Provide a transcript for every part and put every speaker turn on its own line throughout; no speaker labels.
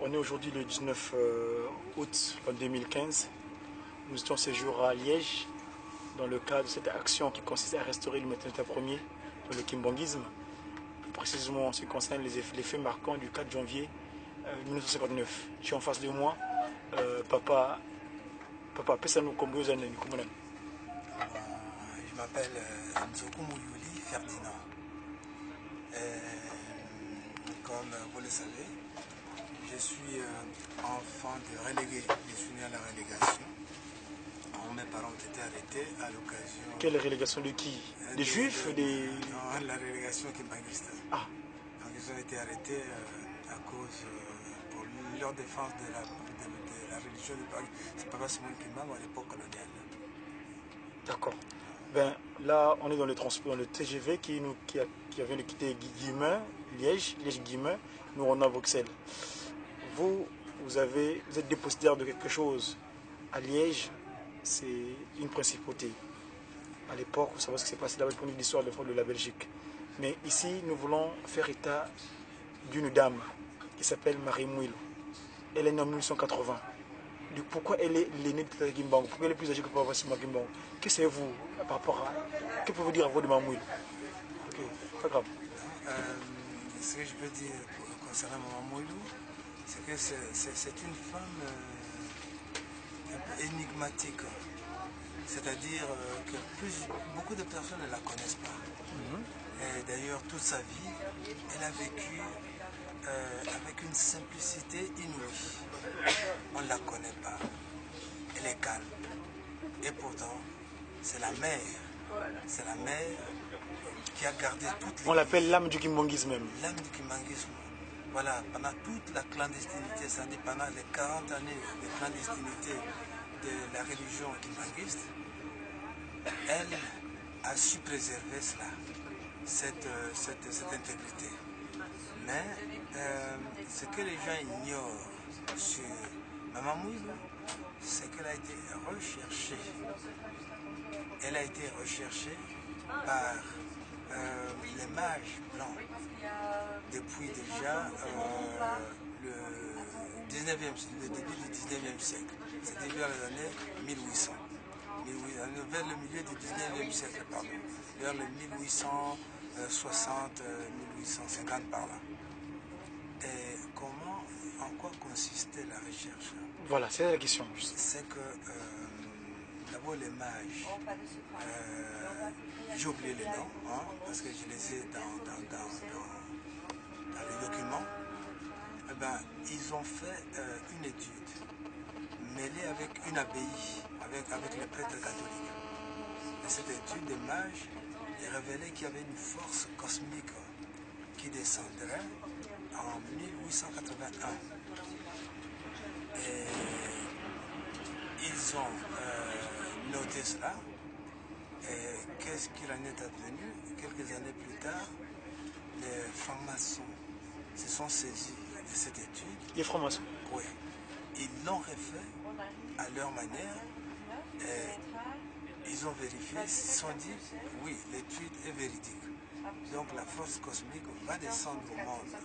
On est aujourd'hui le 19 août 2015. Nous étions ce jour à Liège dans le cadre de cette action qui consiste à restaurer le matin premier dans le kimbanguisme. Plus précisément en ce qui concerne les faits marquants du 4 janvier 1959. Je suis en face de moi, Papa Pesano Kombouzane Nikoumounan.
Je m'appelle Nzoku Mouyouli Ferdinand. Comme vous le savez, je suis enfant de relégué. Je suis né à la relégation. Mes parents ont été arrêtés à l'occasion...
Quelle relégation de qui? Des juifs des...
Non, la relégation kimbanguiste.
Ah.
Donc ils ont été arrêtés à cause, pour leur défense de la religion de Paris. C'est Papa Simon Kimbangu à l'époque coloniale.
D'accord. Ben, là, on est dans le transport, dans le TGV qui vient de quitter Guillemin, Liège-Guillemin. Nous, on est à Bruxelles. Vous êtes dépositaire de quelque chose. À Liège, c'est une principauté. À l'époque, vous savez ce qui s'est passé là-bas, pour l'histoire de la Belgique. Mais ici, nous voulons faire état d'une dame qui s'appelle Marie Mouilo. Elle est née en 1880. Pourquoi elle est l'aînée de Tata Kimbangu? Pourquoi elle est plus âgée que Papa Simon Kimbangu? Que savez-vous par rapport à... Que pouvez-vous dire à vous de Maman Mouilo? Ok, pas grave.
Ce que je peux dire concernant Maman Mouilo, c'est que c'est une femme un peu énigmatique. C'est-à-dire que beaucoup de personnes ne la connaissent pas. Et d'ailleurs, toute sa vie, elle a vécu avec une simplicité inouïe. On ne la connaît pas. Elle est calme. Et pourtant, c'est la mère. C'est la mère qui a gardé toute les...
On l'appelle l'âme du kimbanguisme même.
L'âme du kimbanguisme. Voilà, pendant toute la clandestinité, c'est-à-dire pendant les 40 années de clandestinité de la religion kimbanguiste, elle a su préserver cela, cette intégrité. Mais ce que les gens ignorent sur Maman Mouilo, c'est qu'elle a été recherchée. Elle a été recherchée par les mages blancs depuis déjà le début du 19e siècle. C'était vers les années 1800. Vers le milieu du 19e siècle, pardon. Vers les 1860, 1850 par là. Et en quoi consistait la recherche?
Voilà, c'est la question.
C'est que d'abord les mages, j'ai oublié les noms, hein, parce que je les ai dans les documents, eh ben, ils ont fait une étude mêlée avec une abbaye, avec les prêtres catholiques. Et cette étude des mages révélait qu'il y avait une force cosmique qui descendrait en 1881. Et ils ont noté cela. Et qu'est-ce qu'il en est advenu? Quelques années plus tard, les francs-maçons se sont saisis de cette étude.
Les francs-maçons?
Oui. Ils l'ont refait à leur manière. Et ils ont vérifié, ils se sont dit, oui, l'étude est véridique. Donc la force cosmique va descendre au monde.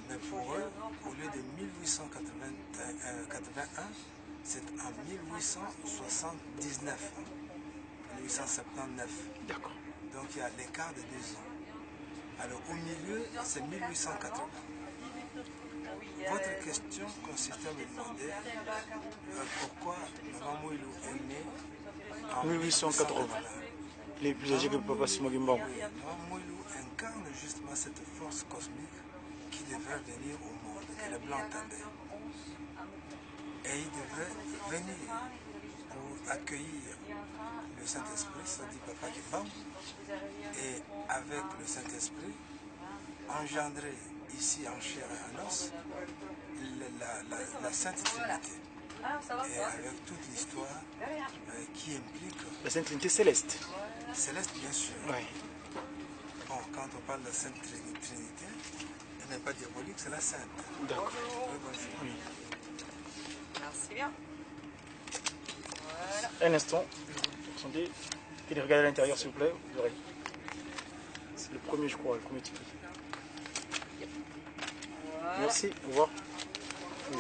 Mais pour eux, au lieu de 1881, c'est en 1879. 1879.
D'accord.
Donc il y a l'écart de 2 ans. Alors au milieu, c'est 1880. Votre question consiste à me demander pourquoi Maman Mouilo est née en
1880. Les plus âgés que Papa Simon Kimbangu.
Maman Mouilo incarne justement cette force cosmique qui devrait venir au monde, que les Blancs attendaient. Et il devrait venir pour accueillir le Saint-Esprit, ça dit Papa Kimbangu, et avec le Saint-Esprit, engendrer ici en chair et en os la Sainte Trinité. Et avec toute l'histoire qui implique...
La Sainte Trinité céleste.
Céleste, bien sûr.
Oui.
Bon, quand on parle de la Sainte Trinité, elle n'est pas diabolique, c'est la Sainte.
D'accord. Oui.
Merci bien. Voilà.
Un instant. Attendez. Regardez à l'intérieur, s'il vous plaît. Vous verrez. C'est le premier, je crois, le premier ticket. Merci, au revoir. Oui.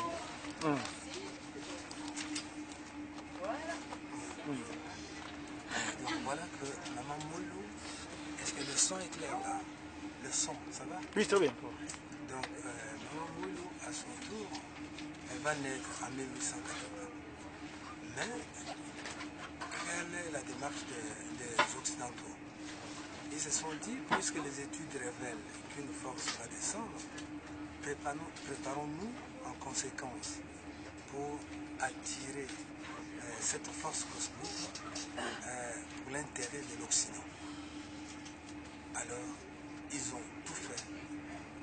Donc voilà que Maman Moulou, est-ce que le son est clair là? Le son, ça va?
Oui, très bien.
Donc Maman Moulou, à son tour, elle va naître en 1880. Mais quelle est la démarche des Occidentaux? Ils se sont dit, puisque les études révèlent qu'une force va descendre, préparons-nous en conséquence pour attirer cette force cosmique pour l'intérêt de l'Occident. Alors, ils ont tout fait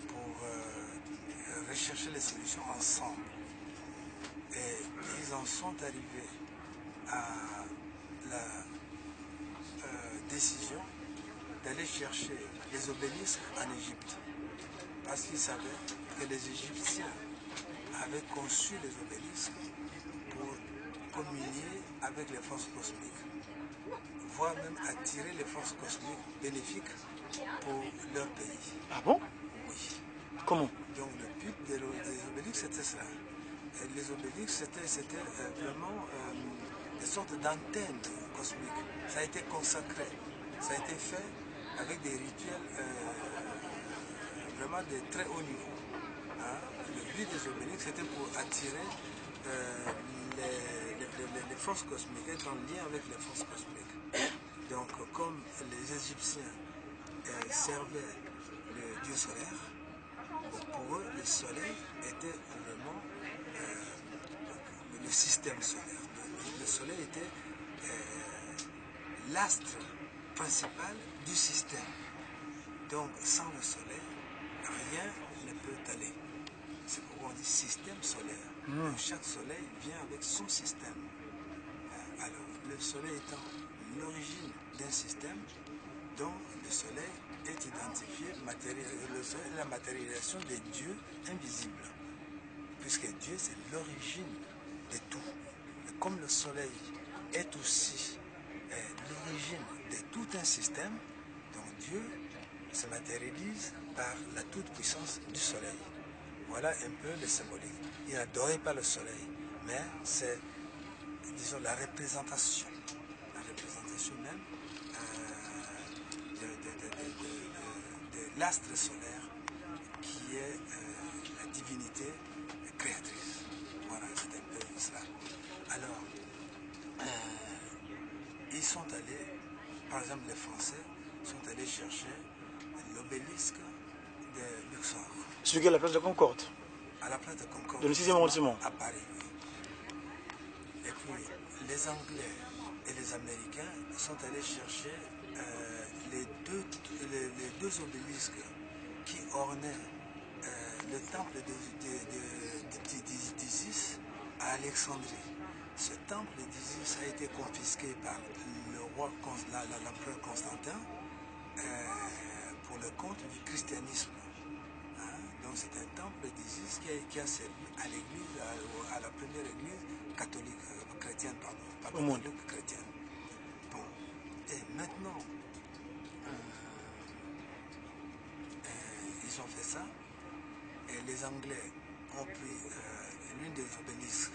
pour rechercher les solutions ensemble. Et ils en sont arrivés à la décision d'aller chercher les obélisques en Égypte. Parce qu'ils savaient que les Égyptiens avaient conçu les obélisques pour communier avec les forces cosmiques, voire même attirer les forces cosmiques bénéfiques pour leur pays.
Ah bon?
Oui.
Comment?
Donc le but des obélisques, c'était ça. Et les obélisques, c'était vraiment des sortes d'antennes cosmiques. Ça a été consacré. Ça a été fait avec des rituels vraiment de très haut niveau. Hein? Le but des obélisques, c'était pour attirer les forces cosmiques, être en lien avec les forces cosmiques. Donc, comme les Égyptiens servaient le dieu solaire, pour eux, le soleil était vraiment le système solaire. Le soleil était l'astre principal du système. Donc, sans le soleil, rien ne peut aller. C'est pourquoi on dit système solaire. Donc, chaque soleil vient avec son système. Alors, le soleil étant l'origine d'un système, donc le soleil est identifié, le soleil est la matérialisation des dieux invisibles. Puisque Dieu, c'est l'origine de tout. Et comme le soleil est aussi l'origine de tout un système, donc Dieu se matérialise par la toute-puissance du soleil. Voilà un peu le symbolique. Il n'adorait pas le soleil, mais c'est, disons, la représentation même de l'astre solaire qui est la divinité créatrice. Voilà, c'est un peu cela. Alors, ils sont allés, par exemple les Français, sont allés chercher l'obélisque de Luxor.
Celui qui est à la place de Concorde.
À la place de Concorde.
Dans le 6e arrondissement.
À Paris, oui. Et puis, les Anglais et les Américains sont allés chercher les deux obélisques qui ornaient le temple d'Isis à Alexandrie. Ce temple d'Isis a été confisqué par le roi, l'empereur Constantin pour le compte du christianisme. Hein? Donc c'est un temple d'Isis qui a servi à l'église, à la première église catholique, chrétienne, pardon, catholique chrétienne. Bon, et maintenant, ils ont fait ça, et les Anglais ont pris l'une des obélisques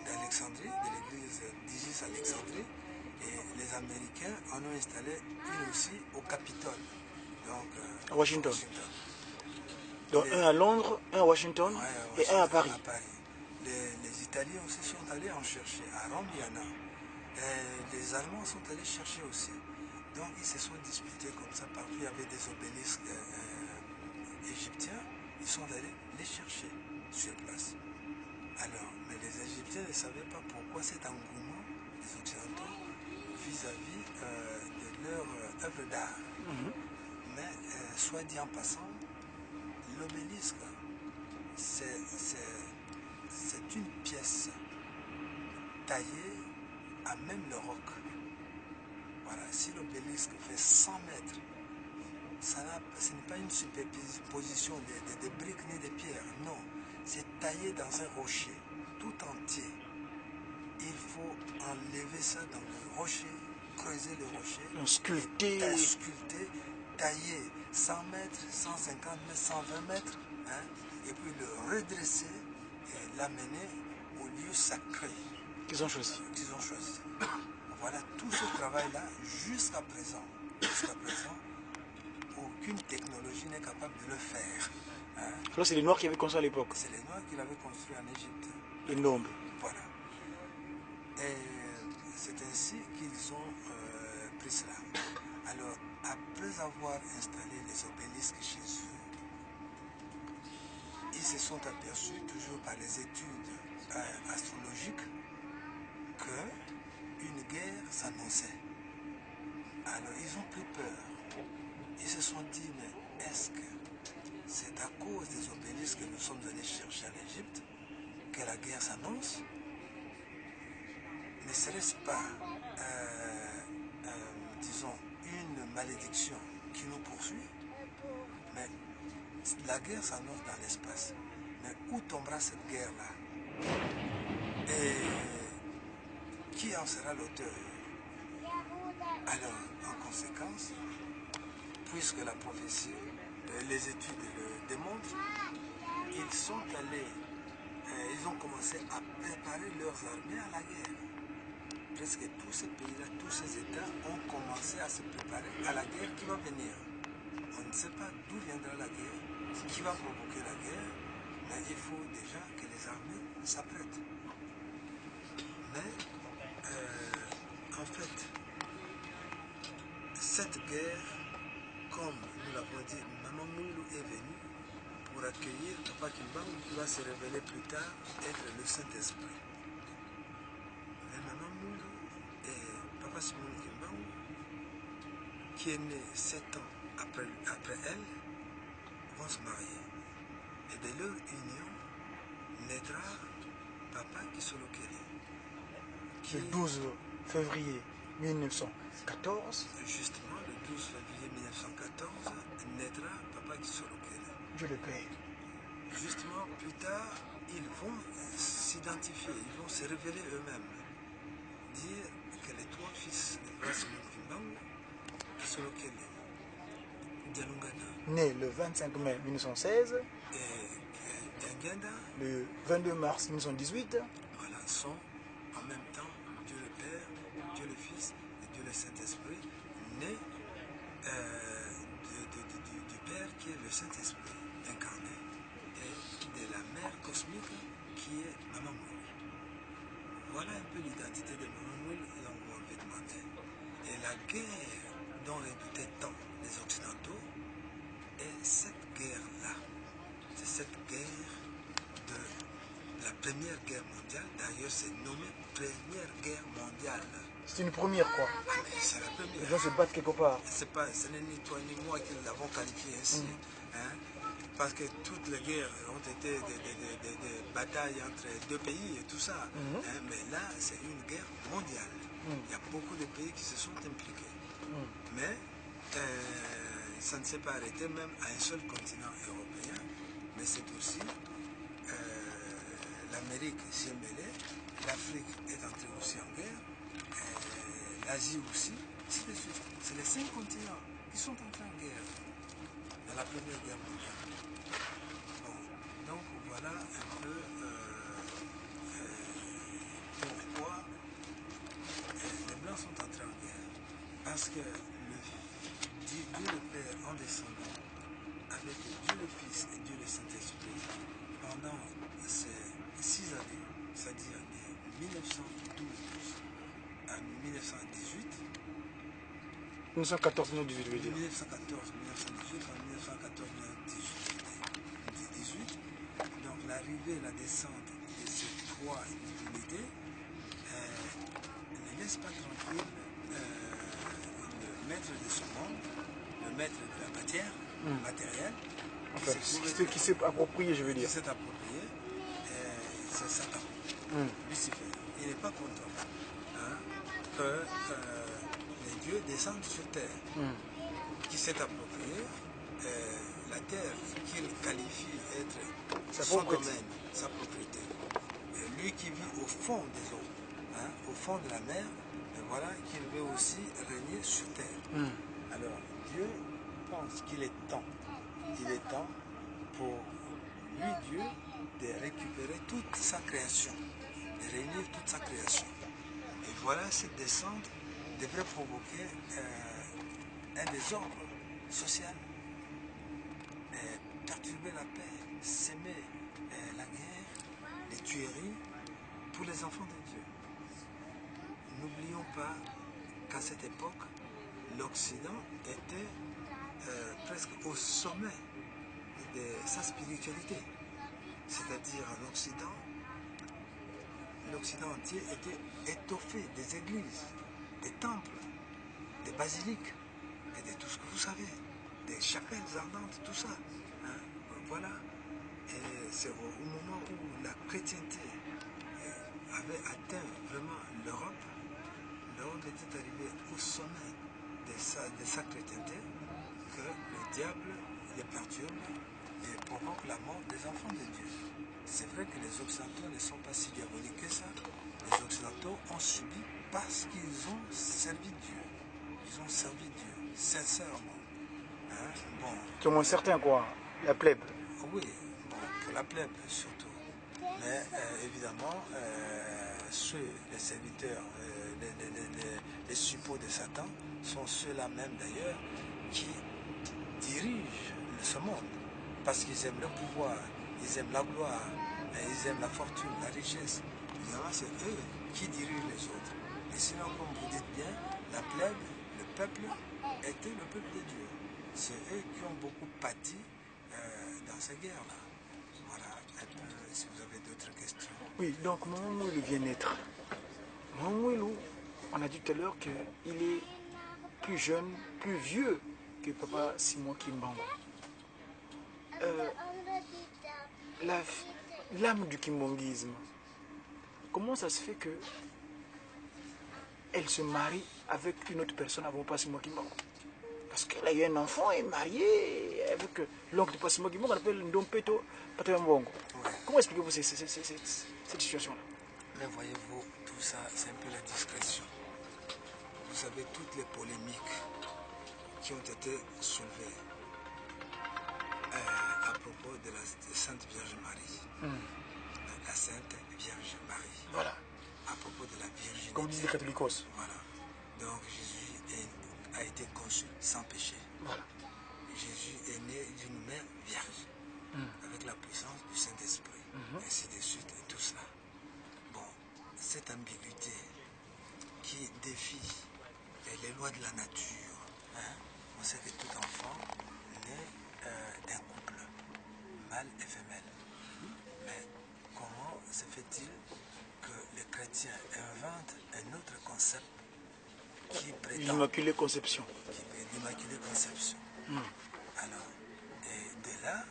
d'Alexandrie, de l'église d'Isis Alexandrie, et les Américains en ont installé une aussi au Capitole, donc
à Washington. Donc
Les,
un à Londres, un à Washington,
ouais,
et un à Paris.
Les Italiens aussi sont allés en chercher. À Rome, il y en a. Et les Allemands sont allés chercher aussi. Donc ils se sont disputés comme ça. Partout il y avait des obélisques égyptiens. Ils sont allés les chercher sur place. Alors, mais les Égyptiens ne savaient pas pourquoi cet engouement des Occidentaux vis-à-vis de leur œuvre d'art. Mais, soit dit en passant, l'obélisque, c'est une pièce taillée à même le roc. Voilà, si l'obélisque fait 100 mètres, ce n'est pas une superposition de briques ni de pierres, non. C'est taillé dans un rocher, tout entier. Il faut enlever ça dans le rocher, creuser le rocher,
sculpter,
tailler 100 mètres, 150 mètres, 120 mètres, hein, et puis le redresser et l'amener au lieu sacré
qu'ils ont choisi.
Voilà tout ce travail-là jusqu'à présent. Jusqu'à présent, aucune technologie n'est capable de le faire. Hein.
Alors c'est les Noirs qui avaient construit à l'époque.
C'est les Noirs qui l'avaient construit en Égypte.
Et Nombe.
Voilà. Et c'est ainsi qu'ils ont pris cela. Alors, après avoir installé les obélisques chez eux, ils se sont aperçus, toujours par les études astrologiques, qu'une guerre s'annonçait. Alors, ils ont pris peur. Ils se sont dit, mais est-ce que c'est à cause des obélisques que nous sommes allés chercher en Égypte que la guerre s'annonce? Ne serait-ce pas, disons, une malédiction qui nous poursuit? Mais la guerre s'annonce dans l'espace. Mais où tombera cette guerre-là? Et qui en sera l'auteur? Alors, en conséquence, puisque la prophétie, les études le démontrent, ils sont allés, ils ont commencé à préparer leurs armées à la guerre. Presque tous ces pays-là, tous ces États ont commencé à se préparer à la guerre qui va venir. On ne sait pas d'où viendra la guerre, ce qui va provoquer la guerre, mais il faut déjà que les armées s'apprêtent. Mais, en fait, cette guerre, comme nous l'avons dit, Maman Moulou est venu pour accueillir Papa Kimbangu qui va se révéler plus tard être le Saint-Esprit. Mais Maman Moulou et Papa Simon Kimbangu, qui est né 7 ans après elle, vont se marier. Et de leur union naîtra Papa Kisolokele.
Le 12 février 1914.
Justement, le 12 février 1914, naîtra Papa Kisolokele.
Dieu le Père.
Justement, plus tard, ils vont s'identifier, ils vont se révéler eux-mêmes. Dire que les 3 fils de Papa Simon Kimbangu, Kisolokele, Dialungana
Né le 25 mai 1916,
et Dianganda,
le 22 mars 1918,
voilà, sont en même temps Dieu le Père, Dieu le Fils et Dieu le Saint-Esprit, nés du Père qui est le Saint-Esprit incarné et de la Mère cosmique qui est Maman Moule. Voilà un peu l'identité de Maman Moule dont vous m'avez demandé. Et la guerre dont redoutaient tant les Occidentaux est cette guerre-là. C'est cette guerre de la Première Guerre mondiale. D'ailleurs, c'est nommé Première Guerre mondiale.
c'est une première quoi.
Ah, mais c'est la première.
Les gens se battent quelque part.
Ce n'est ni toi ni moi qui l'avons qualifié ainsi. Hein? Parce que toutes les guerres ont été des batailles entre 2 pays et tout ça. Hein? Mais là, c'est une guerre mondiale. Il y a beaucoup de pays qui se sont impliqués. Mais ça ne s'est pas arrêté même à un seul continent européen. Mais c'est aussi l'Amérique s'y est mêlée, l'Afrique est entrée aussi en guerre, l'Asie aussi, ainsi de suite. C'est les 5 continents qui sont entrés en guerre dans la Première Guerre mondiale. Bon, donc voilà un peu pourquoi les Blancs sont entrés en guerre. Parce que Dieu le Père en descendant avec Dieu le Fils et Dieu le Saint-Esprit pendant ces 6 années, c'est-à-dire de 1912 à 1918,
1914, 1918, je veux dire.
1914, 1918, en 1914, 1918, donc l'arrivée et la descente de ces 3 divinités ne laisse pas tranquille le maître de ce monde, le maître de la matière matérielle,
Enfin, qui s'est approprié, je veux dire.
qui s'est approprié, c'est Satan, Lucifer. Il n'est pas content que les dieux descendent sur terre, qui s'est approprié la terre qu'il qualifie être son domaine, sa propriété. Et lui qui vit au fond des eaux, au fond de la mer, et voilà qu'il veut aussi régner sur terre. Alors Dieu pense qu'il est temps, pour lui, Dieu, de récupérer toute sa création, de réunir toute sa création. Et voilà, cette descente devrait provoquer un désordre social, perturber la paix, s'aimer la guerre, les tueries pour les enfants de Dieu. N'oublions pas qu'à cette époque, l'Occident était presque au sommet de sa spiritualité. C'est-à-dire l'Occident entier était étoffé des églises, des temples, des basiliques, et de tout ce que vous savez, des chapelles ardentes, tout ça. Hein? Voilà. Et c'est au moment où la chrétienté avait atteint vraiment l'Europe était arrivé au sommet de sa chrétienté, que le diable les perturbe et provoque la mort des enfants de Dieu. C'est vrai que les Occidentaux ne sont pas si diaboliques que ça. Les Occidentaux ont subi parce qu'ils ont servi Dieu. Ils ont servi Dieu, sincèrement. Hein? Bon.
Tout au moins certains, quoi. La plèbe.
Oui, bon, pour la plèbe surtout. Mais évidemment, les serviteurs, les suppôts de Satan sont ceux-là même d'ailleurs qui dirigent ce monde. Parce qu'ils aiment le pouvoir, ils aiment la gloire, ils aiment la fortune, la richesse. Évidemment, c'est eux qui dirigent les autres. Et sinon, comme vous dites bien, la plèbe, le peuple, était le peuple de Dieu. C'est eux qui ont beaucoup pâti dans ces guerres-là. Voilà, un peu, si vous avez d'autres questions.
Oui, donc Maman Mouilou vient naître. Maman Mouilou, on a dit tout à l'heure qu'il est plus jeune, plus vieux que Papa Simon Kimbangu. L'âme du kimbongisme, comment ça se fait que elle se marie avec une autre personne avant Papa Simon Kimbangu? Parce qu'elle a eu un enfant, elle est mariée avec l'oncle de Papa Simon Kimbangu, on appelle Ndompeto Patembongo.
Ouais.
Comment expliquez-vous cette situation-là?
Mais voyez-vous, tout ça, c'est un peu la discrétion. Vous savez, toutes les polémiques qui ont été soulevées à propos de la Sainte Vierge Marie. La Sainte Vierge Marie.
Voilà.
À propos de la virginité.
Comme disent les catholiques.
Voilà. Donc Jésus a été conçu sans péché.
Voilà.
Jésus est né d'une mère vierge, avec la puissance du Saint-Esprit, ainsi de suite, et tout ça. Bon, cette ambiguïté qui défie les lois de la nature, hein, on sait que tout enfant naît d'un couple, mâle et femelle. Mais comment se fait-il que les chrétiens inventent un autre concept qui prétend...
L'Immaculée Conception.
L'Immaculée Conception. Alors, et de là,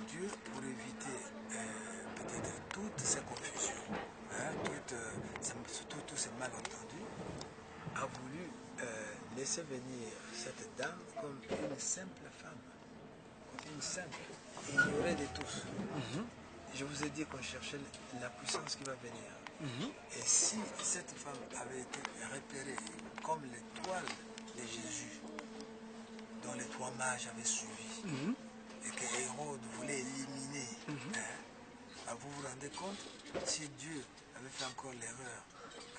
Dieu, pour éviter peut-être toutes ces confusions, hein, tous ces malentendus, a voulu laisser venir cette dame comme une simple femme, une simple, ignorée de tous. Je vous ai dit qu'on cherchait la puissance qui va venir. Et si cette femme avait été repérée comme l'étoile de Jésus, dont les trois mages avaient suivi, et que Hérode voulait éliminer, vous vous rendez compte, si Dieu avait fait encore l'erreur,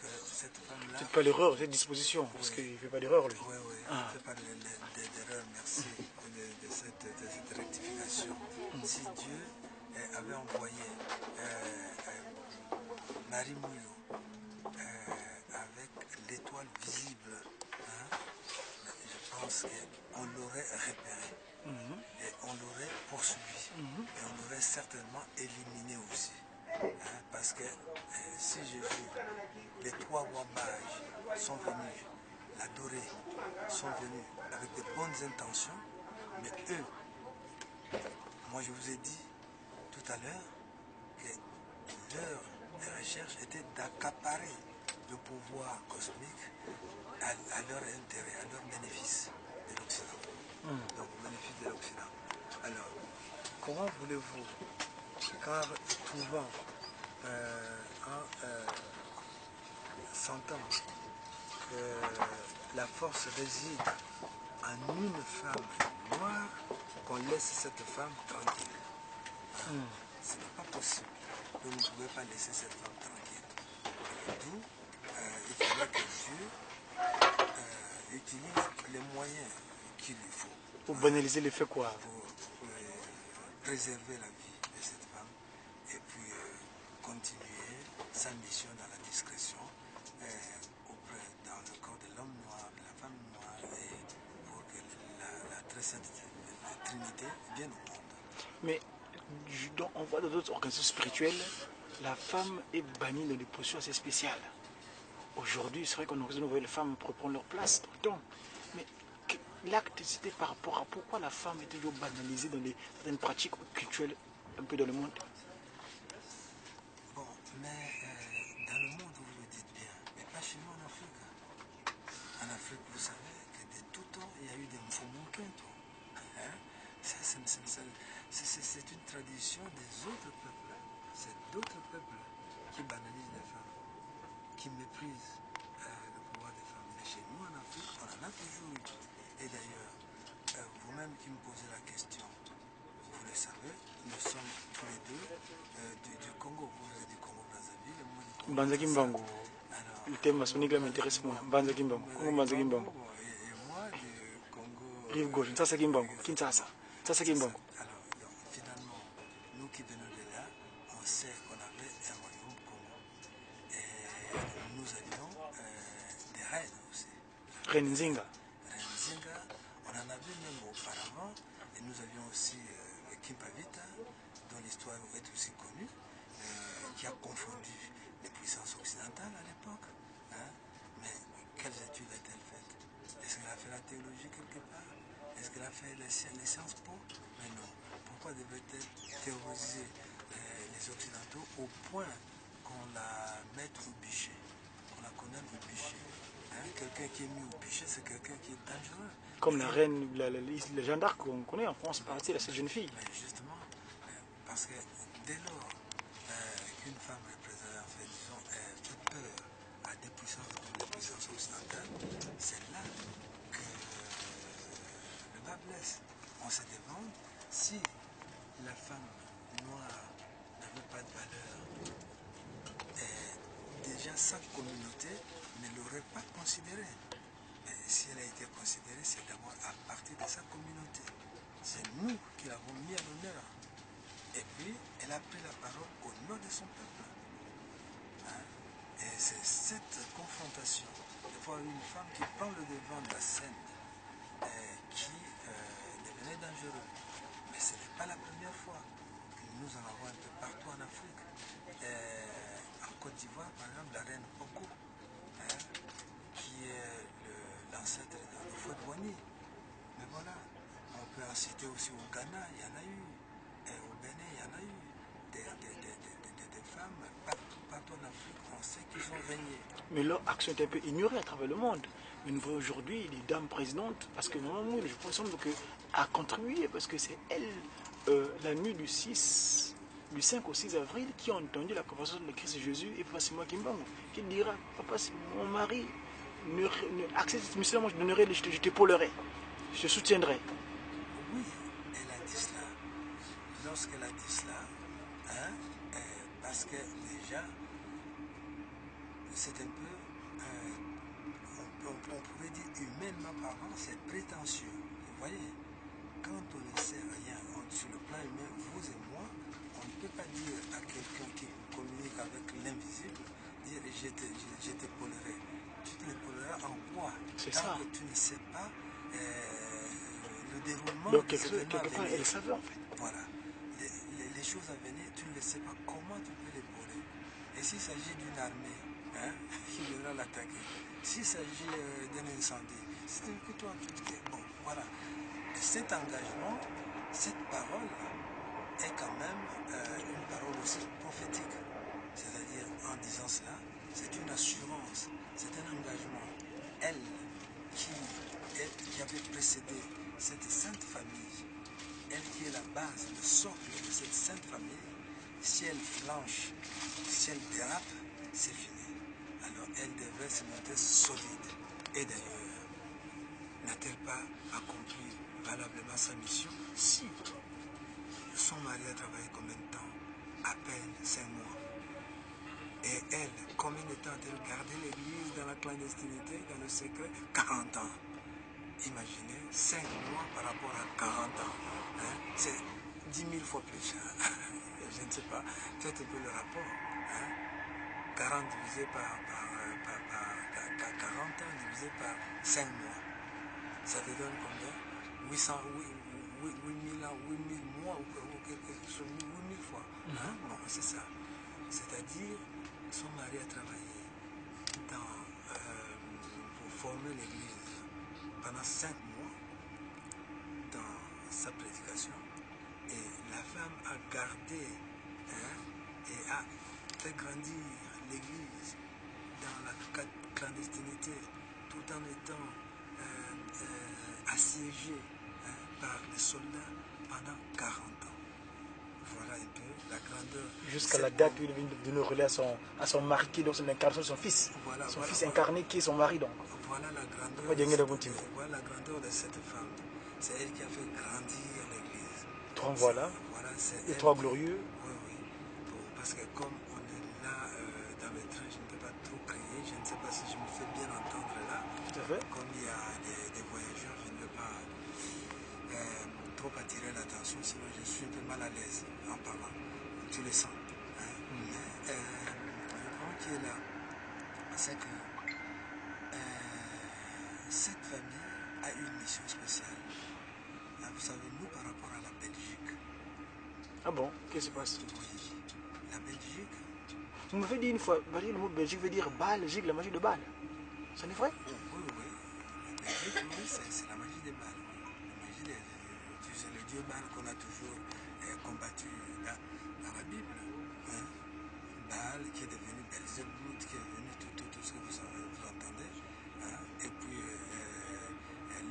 que cette femme-là...
C'est pas l'erreur, c'est disposition, parce qu'il ne fait pas d'erreur, lui.
Oui, oui, il ne fait pas d'erreur, merci de cette rectification. Si Dieu avait envoyé Marie Mouillot avec l'étoile visible, hein, je pense qu'on l'aurait repéré et on l'aurait poursuivi et on l'aurait certainement éliminé aussi. Hein, parce que si Jésus, les trois rois mages sont venus l'adorer, sont venus avec de bonnes intentions, mais eux, moi je vous ai dit tout à l'heure que leur recherche était d'accaparer le pouvoir cosmique à leur intérêt, à leur bénéfice de l'Occident. Donc au bénéfice de l'Occident. Alors, comment voulez-vous, car trouvant sentant que la force réside en en une femme noire qu'on laisse cette femme tranquille. Ce n'est pas possible. Vous ne pouvez pas laisser cette femme tranquille. D'où il faudrait que Dieu utilise les moyens qu'il lui faut.
Pour banaliser les faits quoi?
Pour préserver la vie de cette femme et puis continuer sa mission dans la discrétion dans le corps de l'homme noir, de la femme noire et pour que la très sainte Trinité vienne au monde.
Mais on voit dans d'autres organisations spirituelles, la femme est bannie dans des positions assez spéciales. Aujourd'hui, c'est vrai qu'on aurait voyé les femmes reprendre leur place tout le temps. Mais l'acte, c'était par rapport à pourquoi la femme est toujours banalisée dans certaines pratiques culturelles un peu dans le monde.
Bon, mais dans le monde, vous le dites bien, mais pas chez nous en Afrique. En Afrique, vous savez que de tout temps, il y a eu des mfumunkento. C'est une tradition des autres peuples. C'est d'autres peuples qui banalisent les femmes, qui méprisent le pouvoir des femmes. Mais chez nous en Afrique, on en a toujours eu. Et d'ailleurs, vous-même qui me posez la question, vous le savez, nous sommes tous les deux du Congo. Vous êtes du Congo-Brazzaville et moi du Congo.
Banzaki Mbango. Le thème maçonnique là m'intéresse moins. Banzaki Mbango. Congo Banzaki Mbango.
Et moi du Congo.
Rive gauche. Ntsasa Kimbango. Kinshasa. Ntsasa Kimbango.
Alors, donc, finalement, nous qui venons de là, on sait qu'on avait un royaume Congo. Et nous avions des reines aussi.
Reine Nzinga.
Reine Nzinga, on en avait même auparavant. Et nous avions aussi Kimpavita, dont l'histoire est aussi connue, qui a confondu les puissances occidentales à l'époque. Hein? Mais quelles études a-t-elle faites? Est-ce qu'elle a fait la théologie quelque part? Est-ce qu'elle a fait les sciences po? Mais non. Pourquoi devrait-elle théoriser les Occidentaux au point qu'on la mette au bûcher, qu'on la condamne au bûcher? Hein? Quelqu'un qui est mis au bûcher, c'est quelqu'un qui est dangereux.
Comme la reine, la Jeanne d'Arc qu'on connaît en France, par cette jeune fille.
Mais justement, parce que dès lors qu'une femme représente, en fait, disons, fait peur à des puissances occidentales, c'est là que le bas blesse. On se demande si la femme noire n'avait pas de valeur, déjà sa communauté ne l'aurait pas considérée. Mais si elle a été considérée, c'est d'abord à partir de sa communauté. C'est nous qui l'avons mis à l'honneur. Et puis, elle a pris la parole au nom de son peuple. Hein? Et c'est cette confrontation, de voir une femme qui prend le devant de la scène, qui devenait dangereux. Mais ce n'est pas la première fois. Nous en avons un peu partout en Afrique. En Côte d'Ivoire, par exemple, la reine Poko, hein, qui est l'ancêtre de Fouet-Boigny. Mais voilà, on peut en citer aussi au Ghana, il y en a eu. Et au Bénin, il y en a eu. Des femmes, partout en Afrique, on sait qu'ils ont régné.
Mais leur action est un peu ignorée à travers le monde. Mais nous voyons aujourd'hui les dames présidentes, parce que normalement, je pense qu'elle a contribué, parce que c'est elle, la nuit du 5 au 6 avril, qui a entendu la conversation de Christ Jésus, et Papa Simon Kimbango, qui dira, Papa, c'est mon mari, accepte musulman, je t'épaulerai, je te soutiendrai.
Oui, elle a dit cela. Lorsqu'elle a dit cela, hein, parce que déjà, c'est un peu, on pourrait dire humainement parlant, c'est prétentieux. Vous voyez, quand on ne sait rien sur le plan humain, vous et moi, on ne peut pas dire à quelqu'un qui communique avec l'invisible, dire je t'épaulerai. Tu te l'épauleras en quoi?
C'est
tant
ça.
que tu ne sais pas le déroulement
Donc,
des événements à
quelque part,
venir.
elle savait en fait.
Voilà. Les choses à venir, tu ne le sais pas. Comment tu peux l'épauler? Et s'il s'agit d'une armée, hein, qui viendra l'attaquer, s'il s'agit d'un incendie, c'est que toi, bon, voilà. Cet engagement, cette parole est quand même une parole aussi prophétique. C'est-à-dire, en disant cela, c'est une assurance, c'est un engagement. Elle, qui avait précédé cette sainte famille, elle qui est la base, le socle de cette sainte famille, si elle flanche, si elle dérape, c'est fini. Alors elle devrait se montrer solide. Et d'ailleurs, n'a-t-elle pas accompli valablement sa mission? Si son mari a travaillé combien de temps? À peine 5 mois. Et elle, combien de temps a-t-elle gardé l'église dans la clandestinité, dans le secret? 40 ans. Imaginez, 5 mois par rapport à 40 ans. Hein? C'est 10 000 fois plus. Je ne sais pas, faites un peu le rapport. Hein? 40 divisé par 40 ans divisé par 5 mois. Ça te donne combien? 800, 8000 ans, 8000 mois ou quelque chose, 8000 fois. Hein? Bon, c'est ça. C'est-à-dire, son mari a travaillé pour former l'église pendant 5 mois dans sa prédication. Et la femme a gardé et a fait grandir l'église dans la clandestinité tout en étant assiégée par les soldats pendant 40 ans. Voilà un peu la grandeur.
Jusqu'à la date où il est venu relais à son mari qui est donc son incarnation de son fils.
Voilà,
son fils incarné qui est son mari donc.
Voilà la grandeur. Voilà la grandeur de cette femme. C'est elle qui a fait grandir l'église.
Donc voilà. Les trois glorieux.
Oui, oui. Parce que comme on est là dans le train, je ne peux pas trop crier. Je ne sais pas si je me fais bien entendre là.
Tout à fait.
Comme il y a des voyageurs, je ne veux pas trop attirer l'attention, sinon je suis un peu mal à l'aise en parlant. Tu le sens. Hein? Le point qui est là, c'est que cette famille a une mission spéciale. Hein, vous savez, nous, par rapport à la Belgique.
Ah bon? Qu'est-ce qui se passe?
Oui. La Belgique.
Vous m'avez dit une fois, le mot Belgique veut dire Belgique, la magie de Bâle. Ça n'est vrai?
Oui, oui. La Belgique, oui, c'est la magie des Bâles. Oui. La magie le dieu Bâle qu'on a toujours combattu dans la Bible. Hein? Baal qui est devenu Belzébuth, qui est devenu tout ce que vous entendez. Hein? Et puis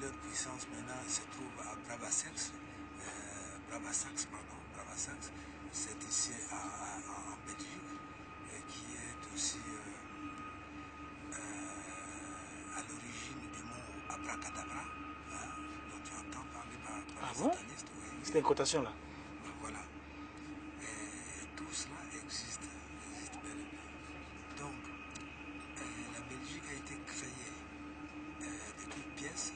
leur puissance maintenant se trouve à Brabassax. Brabassax, c'est ici en Belgique, qui est aussi à l'origine du mot abracadabra, hein, dont tu entends parler par les satanistes. Oui,
c'est une cotation là.
Ben voilà. Et tout cela existe bel et bien. Donc, la Belgique a été créée de toutes pièces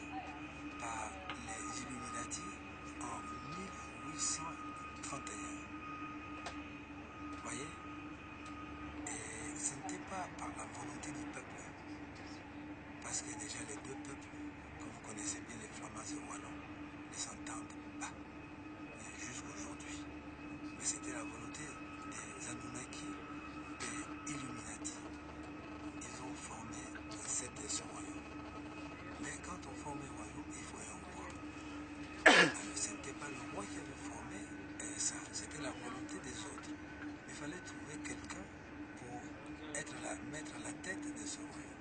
par les Illuminati en 1831. Vous voyez? Et ce n'était pas par la volonté du peuple. Parce que déjà les deux peuples, que vous connaissez bien, les Flamands et Wallons, ne s'entendent pas jusqu'aujourd'hui. Mais c'était la volonté des Anunnaki, des Illuminati. Ils ont formé ce royaume. Mais quand on forme un royaume, il faut un roi. Alors ce n'était pas le roi qui avait formé ça, c'était la volonté des autres. Il fallait trouver quelqu'un pour mettre à la tête de ce royaume.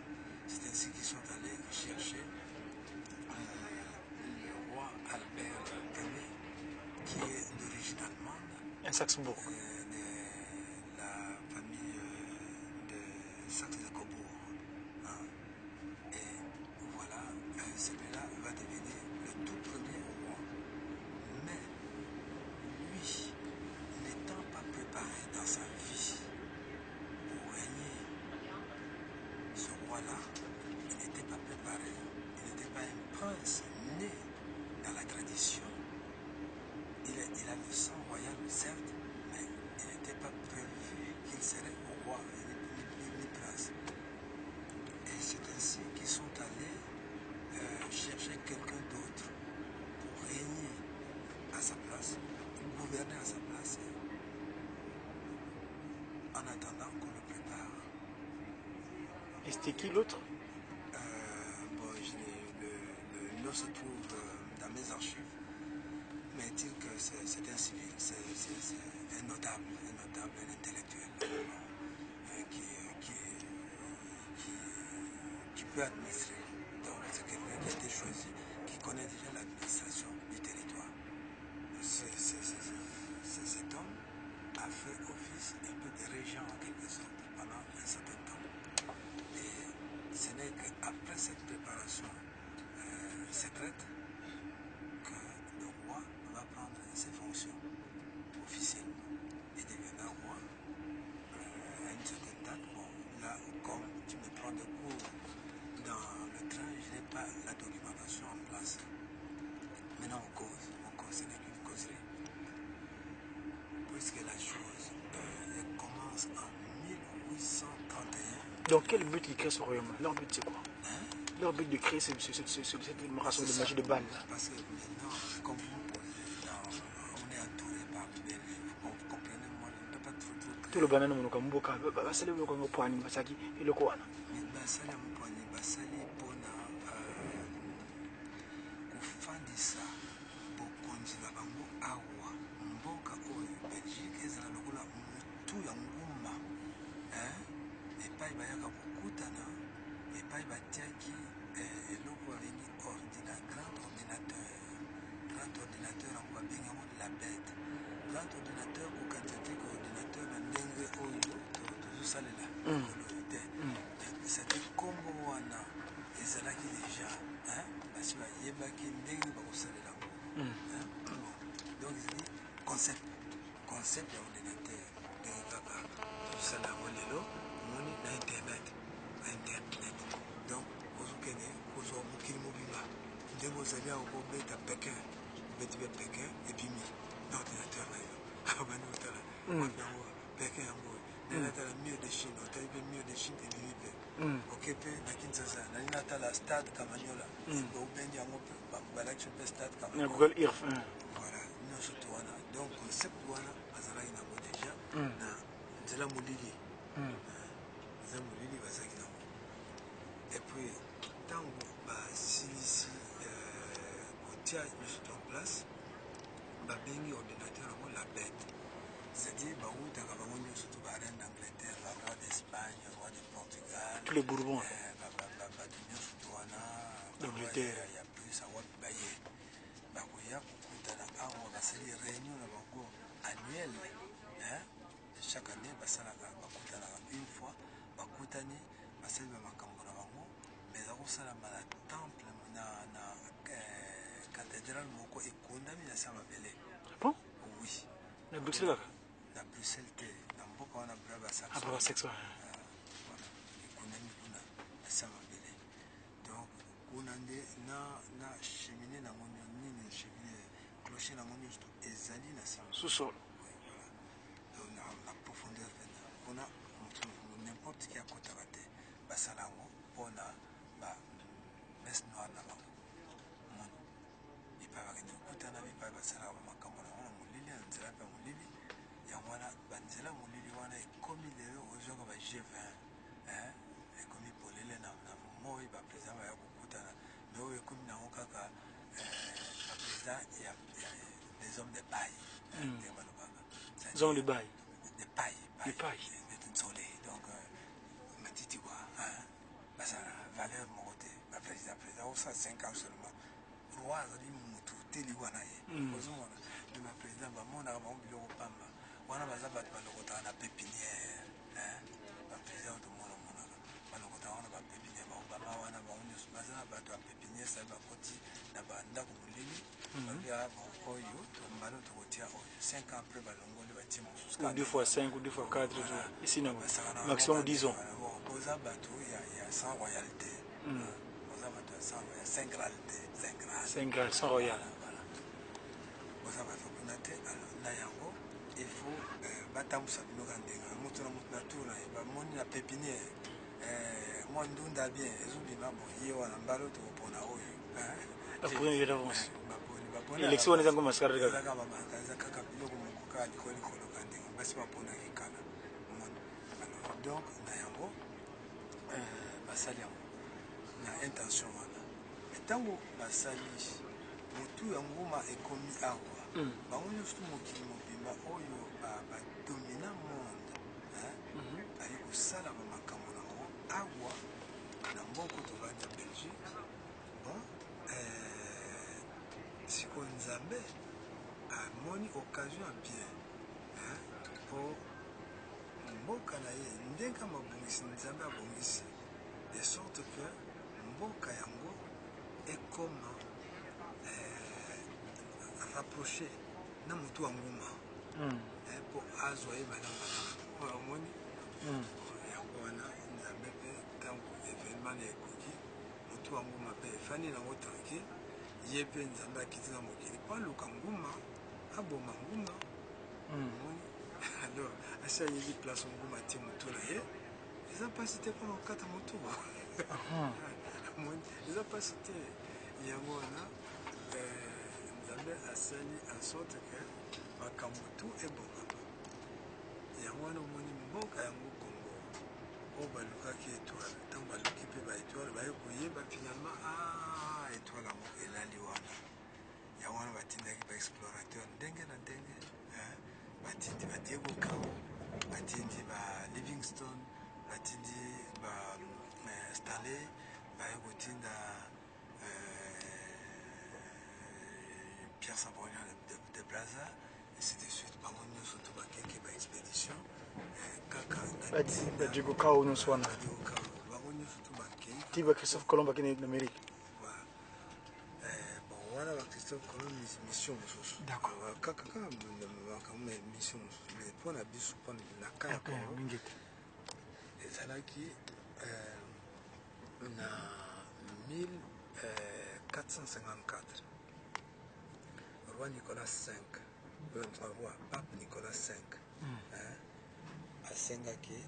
C'est ainsi qu'ils sont allés chercher le roi Albert Aimé, qui est d'origine allemande.
Un Saxe-Bourg.
La famille de Saxe-Cobourg. Hein. Et voilà, celui-là va devenir le tout premier roi. Mais lui, n'étant pas préparé dans sa vie pour régner, ce roi-là, il n'était pas préparé. Il n'était pas un prince né dans la tradition. Il a le sang royal, certes, mais il n'était pas prévu qu'il serait roi ni prince. Et c'est ainsi qu'ils sont allés chercher quelqu'un d'autre pour régner à sa place, pour gouverner à sa place, en attendant qu'on le prépare.
Et c'était qui l'autre?
Bon, le nom se trouve dans mes archives, mais est-il que c'est un civil, c'est un notable, un intellectuel, qui peut administrer. Donc c'est quelqu'un qui a été choisi, qui connaît déjà l'administration du territoire. Cet homme a fait office un peu de régent en quelque sorte pendant un certain temps. Et ce n'est qu'après cette préparation, secrète que le roi va prendre ses fonctions officiellement et deviendra roi à une certaine date. Bon, là, comme tu me prends de cours dans le train, je n'ai pas la documentation en place. Maintenant, on cause, ce n'est qu'une causerie. Puisque la chose elle commence en 1831.
Donc, quel but ils créent ce royaume? Leur but, c'est quoi?
Hein?
Leur but de créer cette race de magie de Bâle.
Parce que maintenant, comme vous me posez, on est entouré par les Belges. Vous comprenez, moi, je ne peux pas trop
Tout le banane, on a mboka, basale le ko poani basaki et le koana.
mais basali ya moponi basali mpona kofandisa bokonzi na bango awa mboka oyo Belgique ezala lokola mutu ya nguma epai bayaka kokutana epai batiaki eloko babengi grand ordinateur yango babengi yango la bête. Grand ordinateur kokanisa te ka ordinateur na ndenge oyo tozosalela ekolo te sadi nkombo wana ezalaki deja basi bayebaki ndenge bakosalela yango donc ezali concept ya ordinateur ndenge kaka tozosala yango lelo omoni na internet donc ozokende kozwa mokili mobimba ndenge ozali awa kobeta pekin obeti mpe pekin ebimi na ordinateur na yo abandi kotala yango pekin yango ndenge natala mur de chine otali mpe mur de chine ebimi mpe oke mpe na kinshasa nali natala stade kamanyola obendi yango mpe balakisi mpe stade kamanyola voilà nyonso to wana donc concept wana bazalaki nango déjà na nzela molili bazalaki nango epuis ntango basilisi kotia nyonso to en place babengi ordinateur yango la bête c'est-à-dire bautaka bango nyonso to bareine d'Angleterre baroi d'Espagne roi de Portugal
tous les Bourbons
bato nyonso to wana
d'Angleterre
ya plus awapi baye bakoya kokutana awa basali réunion na bango annuelle chaque année basalaka bakutanaka une fois bakutani basali bamakambo na bango mais eza kosalama na temple na cathédrale moko ekondami na se ya mabele.
Bon?
Oui.
Na Bruxelles kaka?
Na Bruxelles te na mboka wana brava
saxon
voilà ekondami kuna na se ya mabele donc kuna nde na cheminée nango nini cheminée clocher nango nyonso ezali na se
sous-sol
na profondeur pena mpona n'importe qui akotaka te basala yango mpona bamesse noire na bango moni bipai bakende kokutana bipai basalaka bamakambo na bango na molili na nzela mpe ya molili yango wana banzela molili wana ekomi lelo ozwaka ba G20 ekomi polele na moi baprésident baya kokutana me oyo ekomi nango kaka baprésident ya des hommes de paille ndenge balobaka
hommes de bail
de paille neti nsole donc matiti kwa basala valeur moko te baprésident osala 5 ans seulement roi azali mutu teli wana ye ozomona me baprésident bamonaka bango biloko pamba wana baza bato balokotaka na pépinière baprésident tomonamonaka balokotaka wana bapépinière baobama wana bango nyonso baza na bato ya pépinière sali bakoti na bandako molili babia bon oyo tombala tokotia oyo 5 ans après balongoli batie mosusu
2 fois 5 ou 2 fois 4 ici non maximum 10 ans
boza bato ya sans royalité boza bato ya sans gralité 5 grade
sans royal
boza bato kuna te na yango il faut batambusa biloko ya ndenge moto na moto na tour na ye bamoni na pépinière mwa ndunda bien ezobima bo ye wana mbala tokopona oyo
élection wana ezango mascara
eza kaka biloko moko kaka likolo ka ndenge basi baponaki kala donc na yango basali yango na intention wana ntango basali motu ya nguma ekomi awa bango nyonso mokili mobimba oyo badomina monde baye kosala bamakambo nango awa na mboka tovandi ya Belgique bon sikoyo nzambe amoni occasion ya bien mpo mboka na ye ndenge mabongisi nzambe abongisi de sorte que mboka yango ekoma rapprocher na mutu anguma pour azoyer balanga omoni yango wana nzambe mpe ntango événement na ekoki mutu anguma mpe efani nango tranquille ye mpe nzambe akiti na mokili mpo aluka nguma aboma nguma omoni alors asi ayebi place nguma atie mutu na ye eza mpasi te mpona kokata motu eza mpasi te yango wana nzambe asali en sorte ke makambo tu ebongama yango wana omoni mboka yango kongo oyo balukaki étoile ntango baluki mpe baétoile baye koyeba finalement étoile yango elali wana yango wana batindaki baexplorateur ndenge na ndenge batindi ba Diego Cao batindi ba Livingstone batindi ba Stanley baye kotinda Pierre Sabrognan de Brazza ainsi de suite bango nyonso to bakeke baexpédition kaka
ba Diego Cao nyonso wana
bango nyonso to bakei
ti ba Christophe Colomb akende na Amérique
wana ba Christophe Colomb mission mosusu kaka makambo ya mission mosusu mais mpona biso mpona na ka ya Congo ezalaki na 1454 roi Nicolas V pape Nicolas V asengaki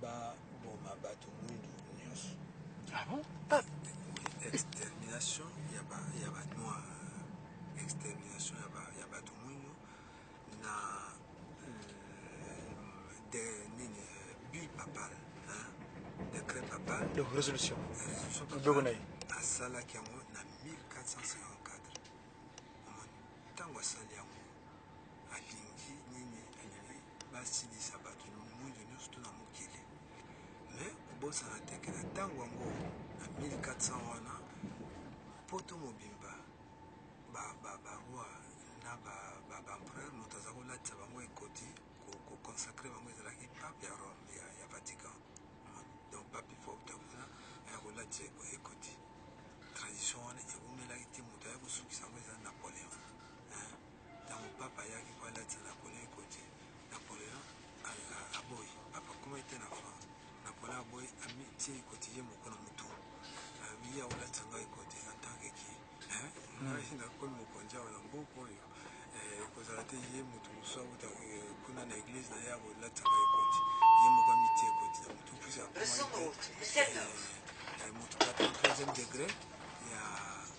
baboma bato mwindu nyonso extermination ya banoir extermination ya bato mwindu na bulle papale décret papal
résolution
asalaki yango na 1454 ntango asali yango alingi basilisa bato mwindu nyonso to na mokili mais kobosana teke na ntango yango na 1400 wana poto mobimba baroi na baempereur moto aza kolatisa bango ekoti koconsacre bango ezalaki pape ya Rome ya Vatican donc pape fauta kuna aya kolatisa ekoti tradition wana ewumelaki te moto aya kosukisa yango eza Napoléon ntango papa ayaki po alatisa Napoléon ekoti Napoléon aboyi papa akoma ete na France Napoléon aboyi amitie ekoti ye moko na motu ye akolatisa ngai ekoti en tant que ki ngai nakomi mokonzi awa na mboka oyo ekozala te ye motu mosusu akuta kuna na église na ye akolatisa ngai ekoti ye moko amitie ekoti na motu puisi akoma motu kata 3e degré ya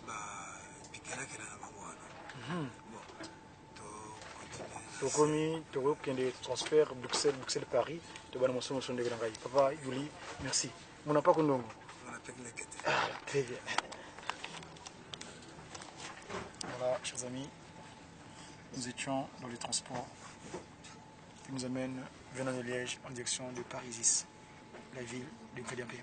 bapikelakela na bango wana bon
tokomi tokokende transfert Bruxelles Paris tobana mosusu mosusu ndenge na ngai papa Yuli merci mona pa kondongo très bien. Voilà, chers amis, nous étions dans les transports qui nous amènent venant de Liège en direction de Parisis, la ville de Kadiapé.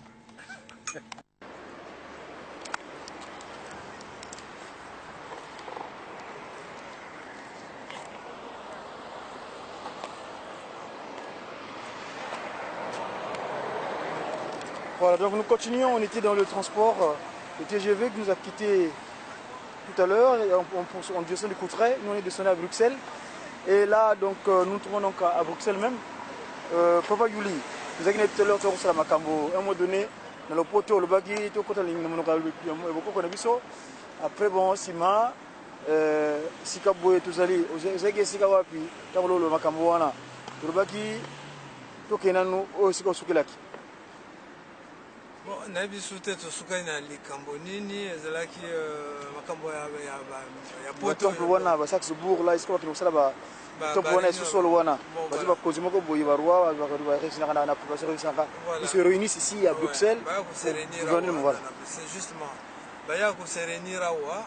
Voilà, donc nous continuons, on était dans le transport, le TGV qui nous a quitté tout à l'heure, en direction de Courtrai, nous on est descendu à Bruxelles, et là donc nous nous trouvons donc à Bruxelles même. Papa Yuli, vous avez dit tout à l'heure, à un moment donné, dans le poteau, le bagui, tout côté après bon, Sima, Sikabo et tout ça, vous avez Sikawapi, Tablo, le Makamboana, le bagui, tout Kenano, Siko Sukilaki.
Bon, nayebi sute tosukani na likambo nini ezalaki makambo ya poto
wana ba Saxbourg là isko bakino sala ba to bona solo wana ba ba kozi moko boyi ba roi ba réussir na professeur Isaka ils se réunissent ici à Bruxelles
c'est justement baya ko se réunir awa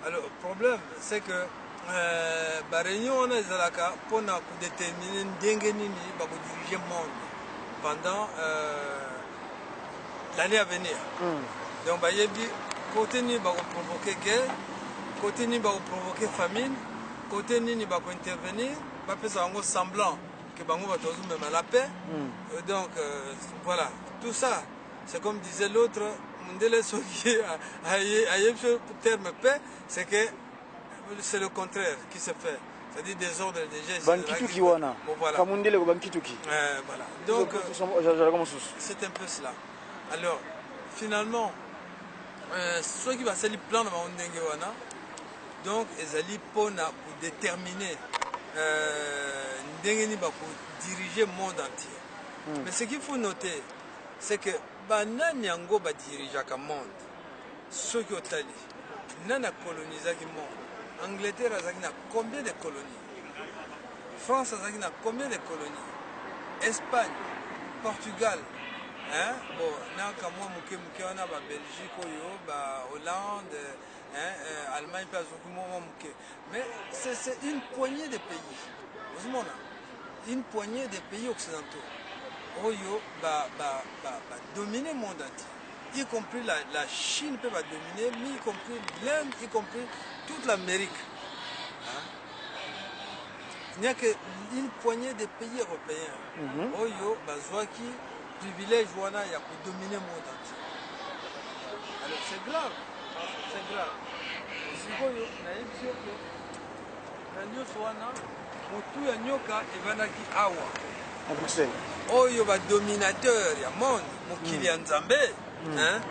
alors le problème c'est que ba réunion on ezalaka pona ko déterminer ndenge nini ba ko diriger monde pendant l'année à venir. Donc, il y a côté ni va provoquer guerre, côté ni va provoquer famine, côté ni va intervenir, va faire ça en semblant que Bango va toujours même à la paix. Donc, voilà, tout ça, c'est comme disait l'autre, le terme paix, c'est que c'est le contraire qui se fait. C'est-à-dire désordre déjà.
Bankituki wana.
Voilà.
Kamundele ko bankituki.
Voilà. Donc, c'est un peu cela. Alors, finalement, ceux qui va se plan de Maundenge wana, donc, ils allaient pour déterminer ndenge ni ba diriger le monde entier. Mais ce qu'il faut noter, c'est que banani yango ba dirigeaka le monde. Ceux qui ont tali, nana colonisé le monde. Angleterre a combien de colonies? France a combien de colonies? Espagne, Portugal, hein? Bon, naka moi muke on a Belgique, Hollande, Allemagne, mais c'est une poignée de pays. Vous une poignée de pays occidentaux. Oyo dominer le monde entier. Y compris la Chine peut dominer, mais y compris l'Inde, y compris toute l'Amérique. Hein? Il n'y a qu'une poignée de pays européens. Oyo bazwaki privilège wana ya pour dominer le monde entier. Alors c'est grave. C'est grave. Sikoyo nayebi que na nyonso wana motu ya nyoka evandaki awa.
À Bruxelles.
Oyo ba dominateur ya monde mokili ya Nzambe, hein?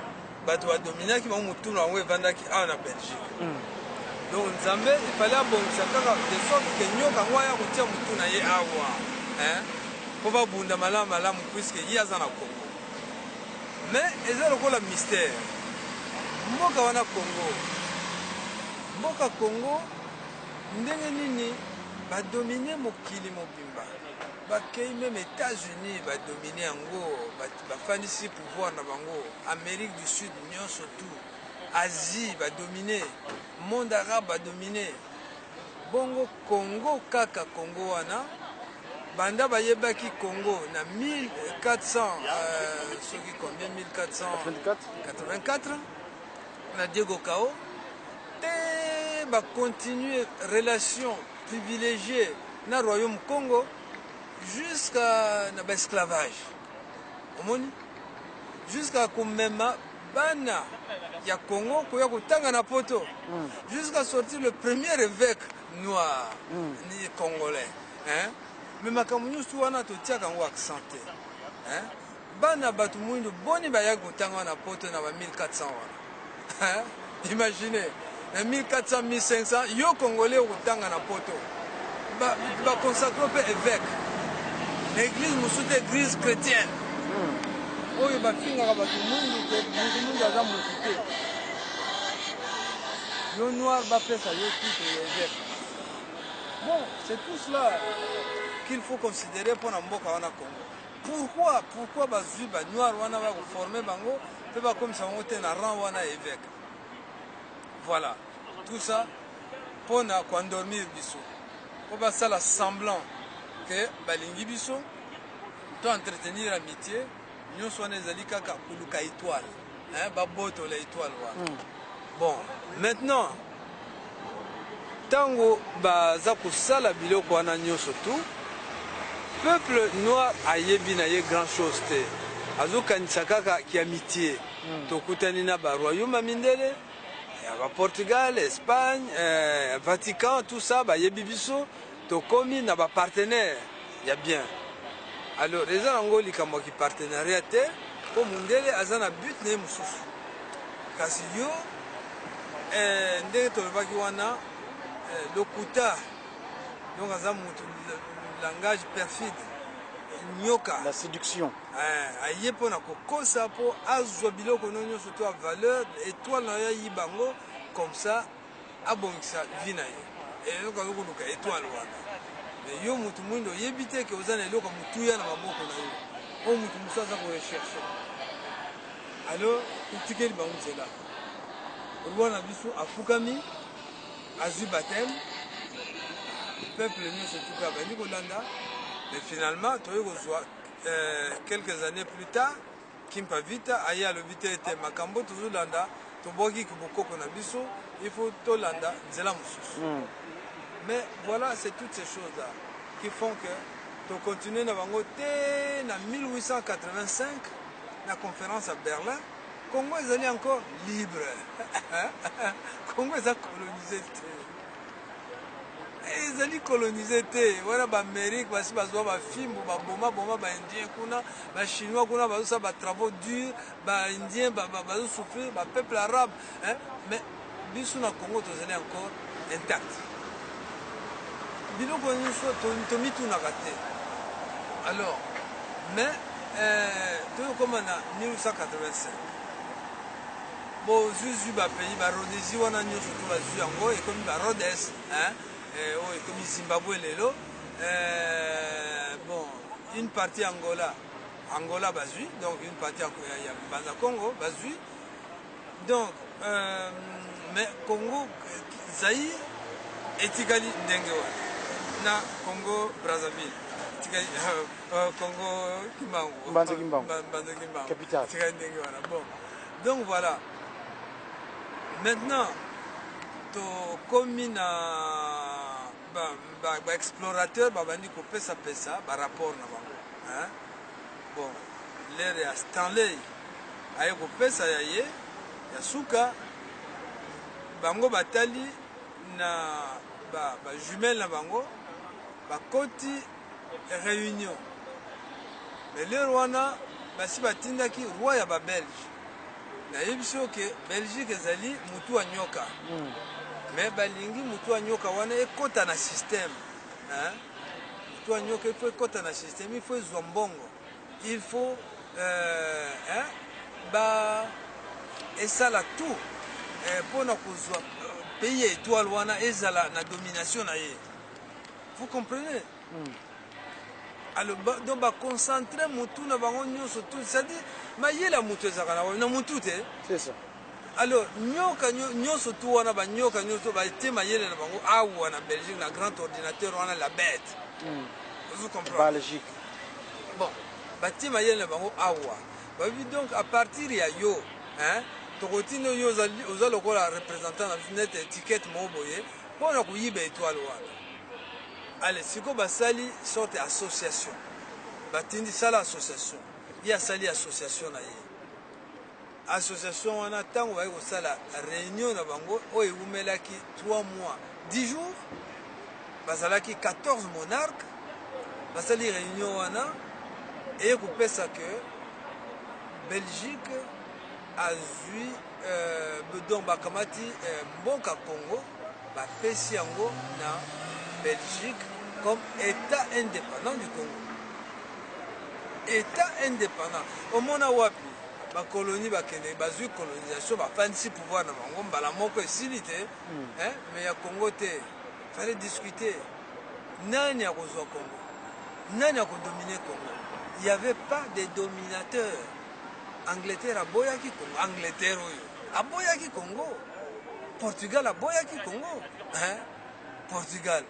Bato ba dominaki ba motu na ngo evandaki awa na Belgique. Donc Nzambe il fallait abongisa kaka de sorte que nyoka ngo ya kotia motu na ye awa, hein? Po ba bunda malamu puisque ye aza na Congo. Mais eza lokola mystère. Mboka wana Congo. Mboka Congo ndenge nini ba dominer mokili mobimba. Bakei même États-Unis va dominer yango, va faire ici pouvoir na bango, Amérique du Sud nyonso tout, Asie va dominer, monde arabe va dominer. Bongo Congo kaka Congo wana, banda ba yebaki Congo na 1400 soki combien 1484 na Diego Cao, te va continuer relation privilégiée na royaume Congo jusqu'à l'esclavage. Jusqu'à Koumema, Bana, il y a Congo, Koyakutanga na poto. Jusqu'à sortir le premier évêque noir, ni congolais. Hein? Mais ma camoufle, tout a tout tient en accenté. Bana Batumundo, Boni Bayakutanga na poto na 1400. Imaginez, 1400, 1500, yo congolais au tanga na poto. Ba consacré évêque. L'église mosusu église chrétienne. Oyo bafingaka bato mundu aza motu te. Yo noir bapesa yo titre évêque. Bon, c'est tout cela qu'il faut considérer pour mboka wana Congo. Pourquoi bazwi ba noir wana ba former bango pe ba comme ça on na rang wana évêque. Voilà. Tout ça pour na endormir biso. Pour ba ça la semblant que balingi biso to entretenir l'amitié nous sommes ezali kaka kuluka étoile hein ba boto la étoile wa bon maintenant tango baza kusala biloko wana nyonso tout peuple noir ayebi na ye grand chose te azokanisa kaka ki amitié tokutani na ba royaume mindele ya Portugal, Espagne, Vatican, tout ça bayebi biso tokomi na ba partenaire ya bien. Alors les Angoli comme qui partenariat pour mundele azana but ne mususu. Kasi yo ndenge tolobaki wana lokuta donc azamu langage perfide nyoka
la séduction.
Aye pona kokosa po azwa biloko nonyo surtout à valeur étoile na ya yibango comme ça abongisa vina ye. Et donc azokunuka étoile wana. Mais yo mutu mwindo yebite ke ozana eloko mutuya na maboko na yo. O mutu musaza ko recherche. Alors, utikeli bango zela. Rwanda biso afukami azwi baptême. Peuple nous se tuka bandi kolanda. Mais finalement, quelques années plus tard, Kimpa Vita aya le vite était makambo tozolanda toboki kuboko na biso il faut tolanda nzela mususu. Mais voilà, c'est toutes ces choses-là qui font que tu continues dans en 1885, la conférence à Berlin, Congo est allé encore libre. Congo est colonisé. ezali colonisé te wana baamérique basi bazwa bafimbo babomaboma baindien kuna bachinois kuna bazosala batravaux dur baindien bazosouffrir bapeuple arabe mais biso na congo tozali encore intact biloko nyonso tomitunaka te alors mais toyokoma na 1885 bozwi bapays barodesi wana nyonso to bazwi yango ekomi barodes oyo ekomi zimbabwe lelo bon une partie angola bazwi donc une partie ya banza congo bazwi donc mais congo zaïre etikali ndenge wana na congo brazzaville etikali congo kimbangu
Mbanza Kimbangu
capitale etikali ndenge wana bon donc voilà maintenant tokomi na baexplorateur babandi kopesapesa barapport na bango bon lere ya stanley aye kopesa ya ye ya suka bango batali na bajumele na bango bakoti réunion mais lere wana basi batindaki roi ya babelge nayebi so ke belgique ezali mutu wa nyoka mais balingi mutu wa nyoka wana ekota na système mutu wa nyoka il faut ekota na système il faut ezwa mbongo il faut esala tout mpona kozwa pays ya étoile wana ezala na domination na ye vous comprenez alors donc baconcentre mutu na bango nyonso tout c'est-à-dire mayele ya mutu ezalaka na mutu te
c'est ça
alors nyoka nyonso tu wana banyoka nyonso batie mayele na bango awa na belgique na grand ordinateur wana la bête vous comprenez
Belgique
bon batie mayele na bango awa babi donc à partir ya yo tokotina yo oza lokola représentant na net étiquette moko boye mpona koyiba étoile wana ale siko basali sorte association batindi sala association ye asali association na ye association wana ntango baye kosala réunion na bango oyo ewumelaki 3 mois 10 jours bazalaki 14 monarques basali réunion wana eye kopesa ke belgique azwi donc bakamati mboka congo bapesi yango na belgique comme état indépendant du congo état indépendant omona wapi bakolonie bakende bazwi colonisation bafandisi pouvoir na bango mbala moko esili te mais ya congo te fallait discuter nani akozwa congo nani akodomine congo il y avait pas de dominateur angleterre aboyaki congo angleterre oyo aboyaki congo portugal aboyaki congo portugal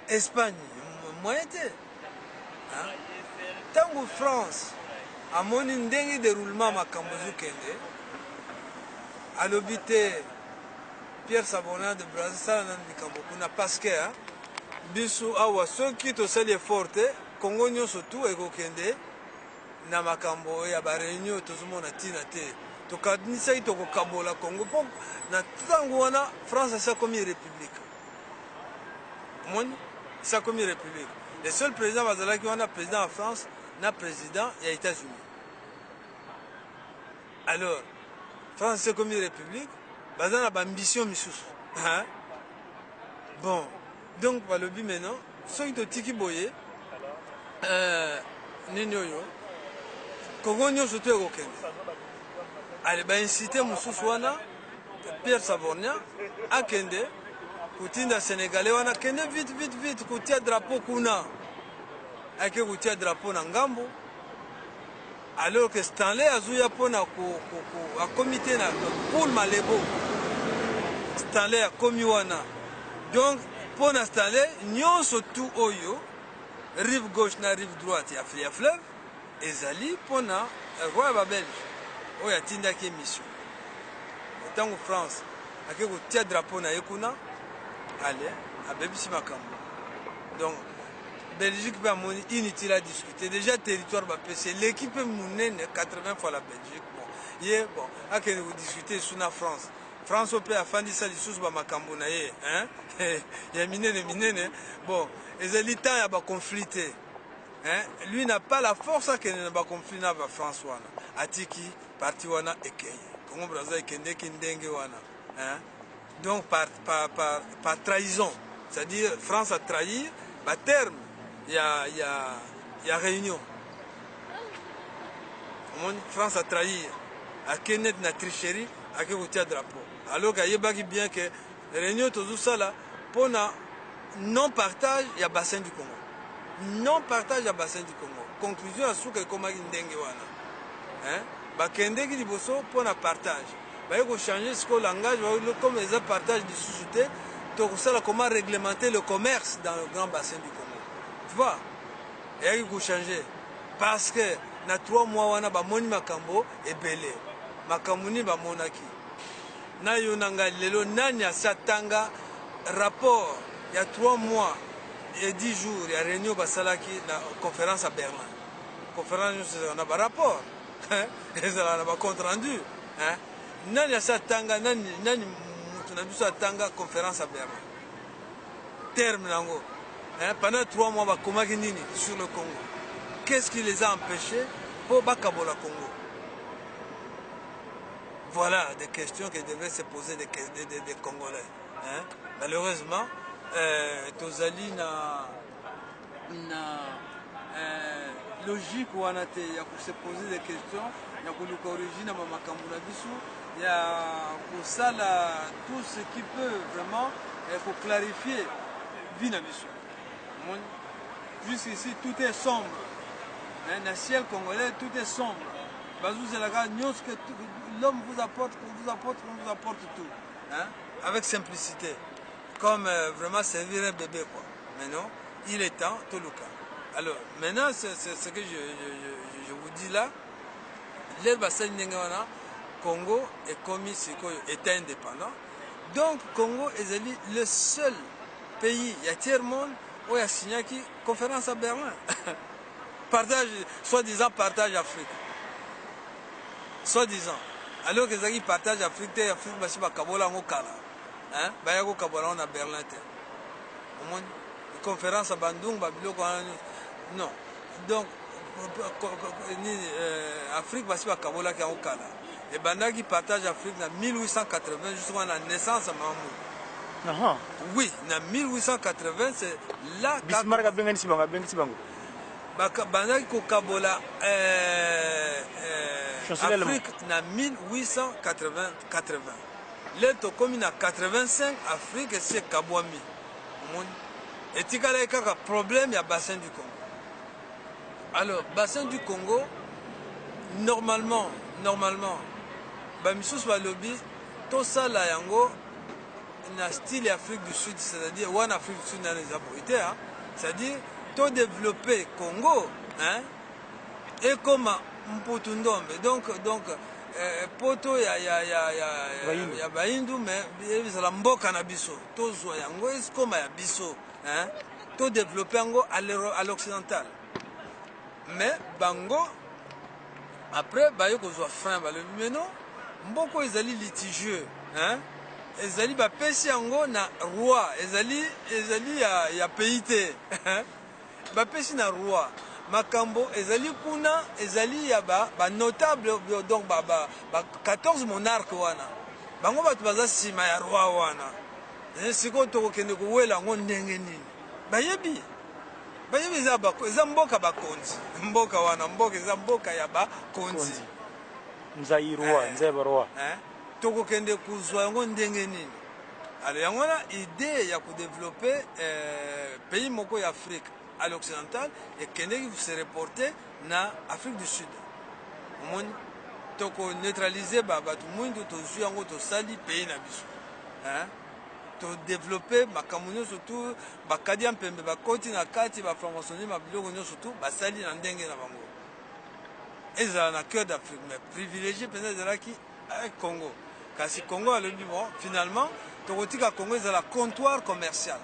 espagne moyen te ntango france amoni ndenge déroulement makambo ezokende alobi te pierre sabona de brazil sala nani likambo kuna parceke biso awa soki tosali effort te congo nyonso tu ekokende na makambo ya bareunion tozomona ntina te tokanisaki tokokabola congo mpo na ntango wana france esakomi république omoni esakomi république le seul président bazalaki wana président ya france na président ya états-unis alors france esakomi république baza na baambition misusu bon donc balobi maintenant soki totiki boye nini oyo congo nyonso to ekokende ale baincite mosusu wana pierre savornia akende kotinda sénégalais wana kende vite kotia drapeau kuna ake kotia drapeau na ngambo alors que stanley azuya mpona akomi te na poule malebo stanley akomi wana donc mpona stanley nyonso tu oyo rive gauche na rive droite ya fleuve ezali mpona roi ya babelge oyo atindaki émission ntango france ake kotia drapeau na ye kuna ale abebisi makambo donc belgique mpe amoni inutile à discuter déjà territoire bapesi l'équipe monene 80 fois la belgique bon ye bon akende kodiscute esu na france France ope afandisa lisusu bamakambo na ye ya minene bon ezali temps ya baconflit te lui n'a pas la force akende na baconflit na bafrance wana atiki parti wana ekeye Congo Brazza ekendeki ndenge wana donc par trahison, c'est-à-dire France a trahi ba terme il y a réunion. France a trahi à Kenneth na tricherie à que vous drapeau. Alors qu'il y a bien que réunion tout ça là pour non partage il y a bassin du Congo. Non partage à bassin du Congo. Conclusion à ce que comme ndenge wana. Ba kende ki liboso pour na partage. Ba yoko changer ce langage comme les partage de société, donc ça comment réglementer le commerce dans le grand bassin du Congo. Tu vois? Et il faut changer parce que na 3 mois wana ba moni makambo ebele. Makamuni ba monaki. Na yonanga lelo nani asatanga rapport il y a 3 mois et 10 jours il y a réunion basalaki na conférence à Berlin. Conférence on a ba rapport. Et ça n'a pas compte rendu. Nani asatanga nani mutu na biso atanga conférence à Berlin. Terme nango. Pendant 3 mois bakomaki nini sur le Congo. Qu'est-ce qui les a empêchés pour bakabola Congo? Voilà des questions que devaient se poser des Congolais. Malheureusement, tozali na logique ou il y a pour se poser des questions, il y a pour l'origine à Mamakambula Bissou, il y a pour ça tout ce qui peut vraiment pour clarifier Vina Bissou. Jusqu'ici tout est sombre. Dans le ciel congolais tout est sombre. L'homme vous apporte tout. Avec simplicité. Comme vraiment servir un bébé quoi. Mais non, il est temps, tout le cas. Alors, maintenant, c'est ce que je vous dis là. L'Elbassan Nengawana, Congo est commis, est indépendant. Donc, Congo est le seul pays, il y a tiers-monde, où il y a signé une conférence à Berlin. Partage, soi-disant partage Afrique. Soi-disant. Alors que les gens partagent Afrique, l'Afrique va Kabola en Okala. Bayako Kabola en Berlin. Conférence à Bandung, non. Donc, Afrique va se Kabola en Okala. Et Bandagi partage Afrique en 1880, jusqu'à la naissance de Mamou. Oui, en 1880, c'est là.
Bismarck a bien Sibango.
Bandagi Kabola Afrique en 1880. L'État commune en 85, Afrique c'est Kabouami. Et il y a un problème, il y a le bassin du Congo. Alors, bassin du Congo, normalement, Bamisous va lobby, tout ça là, dans style Afrique du Sud, c'est-à-dire, ou en Afrique du Sud, dans les aporités, c'est-à-dire, tout développer Congo, et comme Mputundombe. Donc, poto ya baindu, mais il y a mboka na biso. Tout ça, est comme ya biso. Tout développer à l'occidental. Mais Bango, après, il y a frein. Mais non, beaucoup ils allaient litigieux. Ils allaient pêcher na roi. Ils allaient y a PIT. Ils pêcher na roi. Makambo, ezali kuna, ezali ya ba notable, donc 14 monarques wana. Bango batu baza sima ya roi wana. Siko toko kende kuwela ngo ndenge nini. Bayebi za mboka bakonzi. Mboka wana, za mboka ya bakonzi.
Nzai roi, nzeba roi.
Toko kende kuzwa ngo ndenge nini. Alors yango na idée ya ku développer pays moko ya Afrique à l'occidental et Kennedy se reporter na Afrique du Sud. On toko neutraliser batu mwindu to zuyango to sali pays na biso. To développer makamunyo surtout bakadi mpembe bakoti na kati ba franc-maçonnerie mabiloko nyo surtout basali na ndenge na bango. Ezala na cœur d'Afrique mais privilégié peut-être là qui avec Congo. Kasi Congo a le bon finalement tokotika Congo ezala comptoir commercial.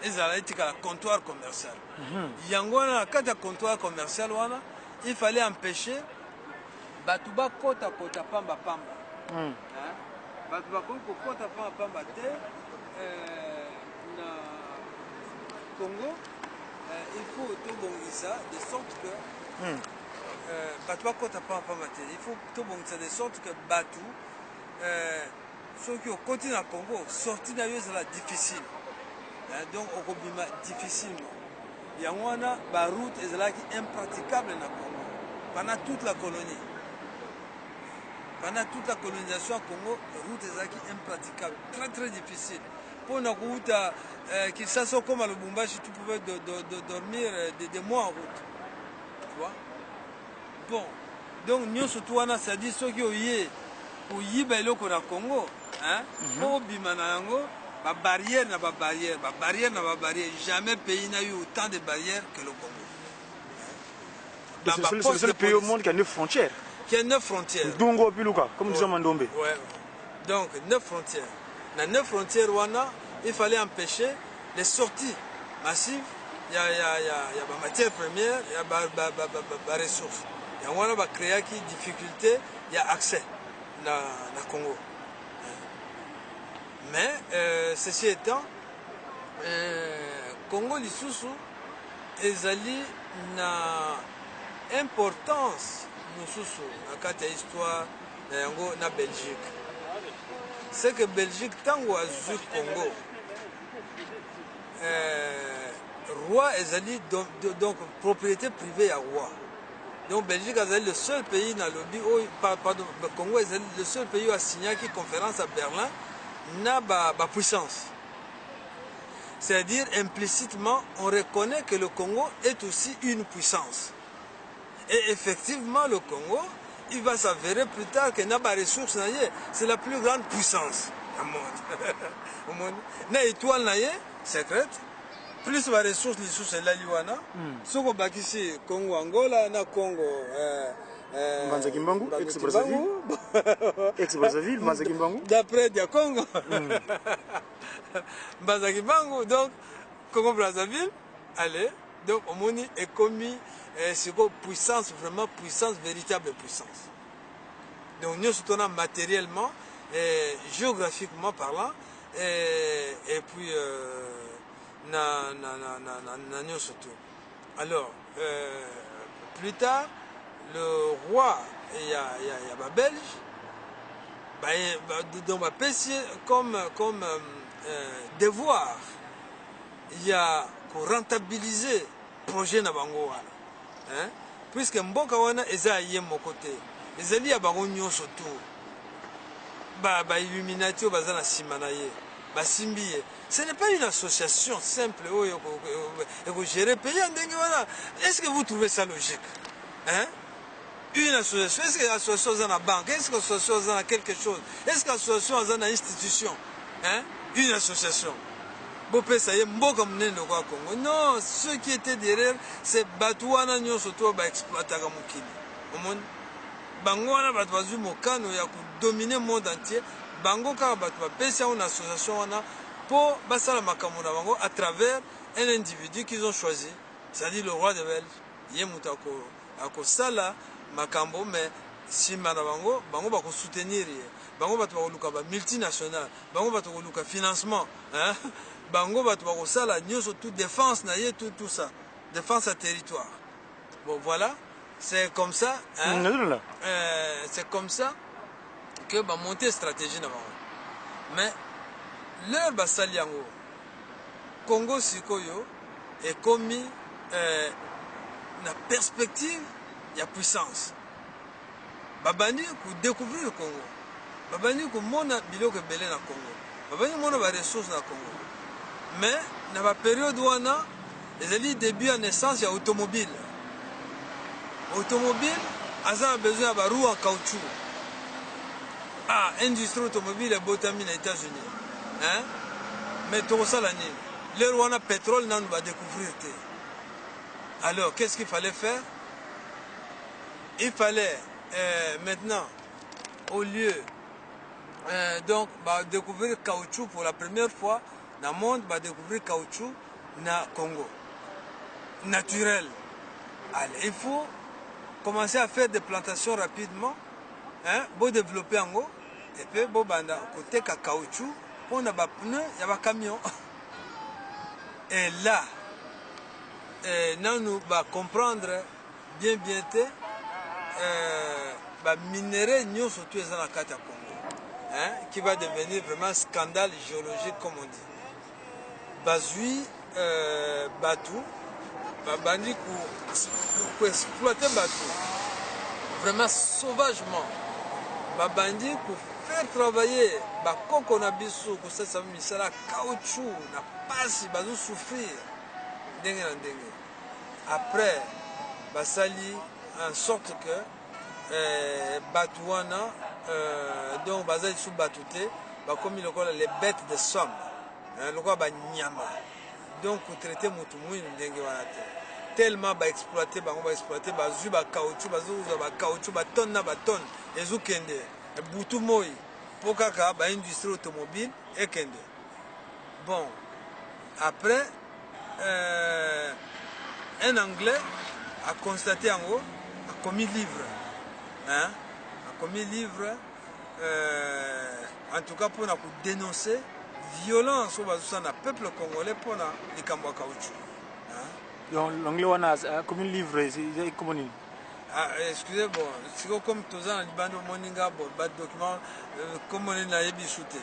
Ils allaient à comptoir commercial. Yangwana, quand un comptoir commercial, il fallait empêcher Batuba Kota Pamba Pamba. bato bakoki kokota mpa pamba te na Congo il faut tobongisa de sorte que bato bakota mpa pamba te il faut tobongisa de sorte que bato soki okoti na Congo sorti na yo ezala difficile donc okobima difficilement yango wana baroute ezalaki impraticable na Congo pendant toute la colonie. Pendant toute la colonisation à Congo, la route est impraticable, très très difficile. Pour une route qui s'assoit comme à Lubumbashi, tu pouvais dormir des mois en route. Tu vois? Bon, donc nous surtout ça dit ceux qui ont eu pour y bailo qu'on a Congo, hein? Pour bimanango, ba barrière na ba barrière, jamais pays n'a eu autant de barrières que le Congo.
C'est le seul pays au monde qui a 9 frontières.
Qui a 9 frontières.
Dungo Piluka, comme disait Mandombe.
Ouais. Donc 9 frontières. Dans 9 frontières, il fallait empêcher les sorties massives. Il y a des matières premières, il y a des ressources. Il y a créé des difficultés, il y a accès dans le Congo. Mais ceci étant, Congo Lisusu, ezali na importance. Nous sommes histoire na Belgique. C'est que Belgique, tant que le Congo, roi est donc propriété privée à roi. Donc Belgique est le seul pays dans le pardon, le Congo est le seul pays qui a signé une conférence à Berlin n'a pas puissance. C'est-à-dire implicitement, on reconnaît que le Congo est aussi une puissance. Et effectivement, le Congo, il va s'avérer plus tard que n'a pas de ressources, c'est la plus grande puissance au monde. Na étoile secrète, plus de ressources, les sources de la Liwana, ce qu'on va ici, Congo Angola, na Congo.
Manzakimbangu, ex-Brazzaville, Manzakimbangu.
D'après Dia Congo. Manzakimbangu, donc Congo Brazzaville, allez, donc au monde est commis. C'est une puissance, vraiment puissance, véritable puissance. Donc nous sommes matériellement, géographiquement parlant, et puis nous surtout. Alors, plus tard, le roi, il y a Belge, dans ma PC, comme devoir, il y a pour rentabiliser le projet Nabango. Puisque mboka wana eza yé mon côté ezali ya bango nyonso to ba illuminati bazana simanaye ba simbiye ce n'est pas une association simple et vous gérez pays ndenge wana. Est-ce que vous trouvez ça logique une association, est-ce que l'association est dans la banque, est-ce que l'association est dans quelque chose, est-ce que l'association est dans une institution, une association. Non, ceux qui étaient derrière, c'est Batouana Nyon surtout exploiter Mokili. Bangoana Batouazu Mokano ya dominer le monde entier. Bango ka Batouba pesa une association pour Basala Makamuna Bango à travers un individu qu'ils ont choisi, c'est-à-dire le roi de Belge. Yemutako Ako Sala Makambo, mais si Manabango, Bango va soutenir. Bango va luka multinational, Bango va luka financement. Bango va la news surtout défense tout ça, défense à territoire. Bon voilà, c'est comme ça, c'est comme ça que va monter stratégie d'abord. Mais leur basaliango, Congo Sikoyo est commis la perspective il y a puissance. Babani pour découvrir le Congo, Babani pour mona biloko belé na Congo, Babani mona ba ressources na Congo. Mais dans la période où on a, les début en naissance, il y a automobile. Automobile, ils ont besoin de roues en caoutchouc. Ah, industrie automobile est botamine aux États-Unis. Mais tout ça l'année. L'heure où on a pétrole, on va découvrir. Alors, qu'est-ce qu'il fallait faire? Il fallait maintenant, au lieu donc découvrir le caoutchouc pour la première fois, dans le monde va découvrir le caoutchouc na Congo. Naturel. Allez, il faut commencer à faire des plantations rapidement, pour développer en haut, et puis bobanda côté caoutchouc on a ba pneu ya ba camion et là nous va comprendre bien te ba minerai nous surtout dans la carte Congo, hein, qui va devenir vraiment scandale géologique comme on dit. Bazui Batou babandi pour exploiter Batou vraiment sauvagement. Babandi pour faire travailler bakoko na biso ko ça misala caoutchouc na pasi bazo souffrir ndenge na ndenge. Après basali en sorte que Batouana donc bazali sous batouté bakomi lokola les bêtes de somme, lokola ba nyama, donc traiter mutu mwini ndenge wana te tellement ba exploiter bazui ba caoutchouc bazo ba caoutchouc ba tonne na ba tonne ezu kende butu moi pour kaka ba industrie automobile et kende. Bon après un anglais a constaté en gros a commis livre, hein, a commis livre en tout cas pour dénoncer violence au peuple congolais pour les Kambwa caoutchouc.
L'anglais a commis livre, c'est comment il...
Excusez, bon, si vous comme tous les Libano Moninga, bon, document, comme on aébissouté,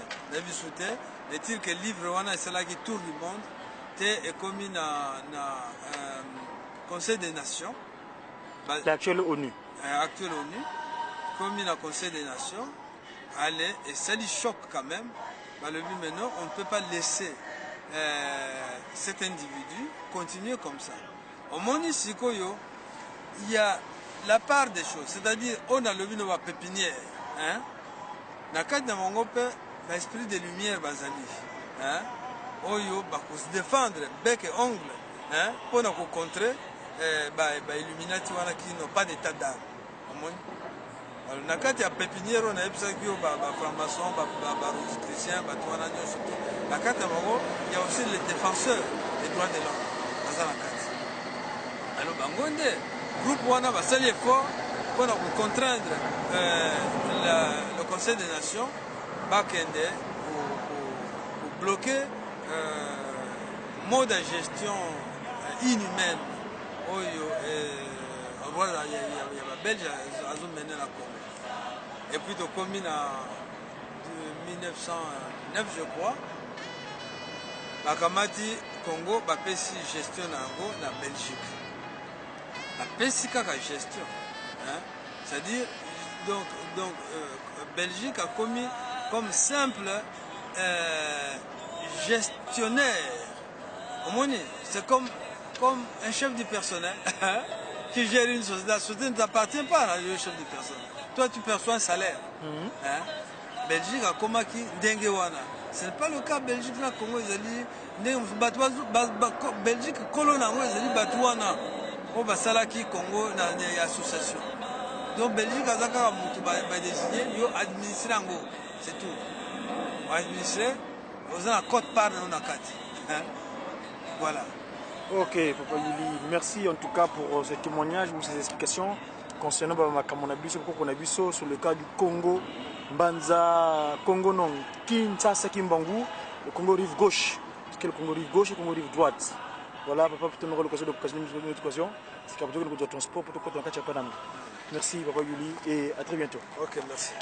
les tirs que livre, c'est là qui tourne du monde, est commis dans Conseil des Nations.
L'actuel ONU.
Actuel ONU, commis dans Conseil des Nations, allez, et ça lui choque quand même. Bah, le but maintenant, on ne peut pas laisser cet individu continuer comme ça. Au monde ici, il y a la part des choses, c'est-à-dire on a le but de la pépinière. Hein? Dans le cadre de mon groupe, l'esprit de lumière basali. Hein? Oyo, pour se défendre, bec et ongle, hein? Pour nous contrer, Illuminati qui n'ont pas d'état d'âme. Alors, dans le cadre de la pépinière, on a eu des francs-maçons, des chrétiens, dans le cadre de mon il y a aussi les défenseurs des droits de l'homme. Alors, le groupe Wana va s'allier fort pour contraindre le Conseil des Nations pour bloquer le mode de gestion inhumaine. Il y a la Belge qui a mené la Congo. Et puis, au commune en 1909, je crois, la Kamati Congo a fait gestion dans la Belgique. La PSICA gestion, hein? C'est-à-dire donc Belgique a commis comme simple gestionnaire. C'est comme un chef du personnel qui gère une société. La société ne t'appartient pas, là, le chef du personnel. Toi, tu perçois un salaire. Hein? Belgique a commis qui dengewana. Ce n'est pas le cas Belgique là, Congo, ils ont dit Belgique colonango, ils ont dit Batouana. Au Basalaki Congo dans une association. Donc Belgique a désigné, yo administrer en gros, c'est tout. On administrer, on a un code part dans la carte. Voilà.
Ok, Papa Yuli, merci en tout cas pour ce témoignage ou ces explications concernant Makamonabiso, Kokonabiso sur le cas du Congo, Mbanza, Congo non, Kinshasa, Kimbangu, le Congo rive gauche. Le Congo rive gauche et le Congo rive droite. Voilà, papa, pour te l'occasion de l'occasion. C'est capable de transport pour te côté en catch. Merci, Papa Yuli, et à très bientôt.
Ok, merci.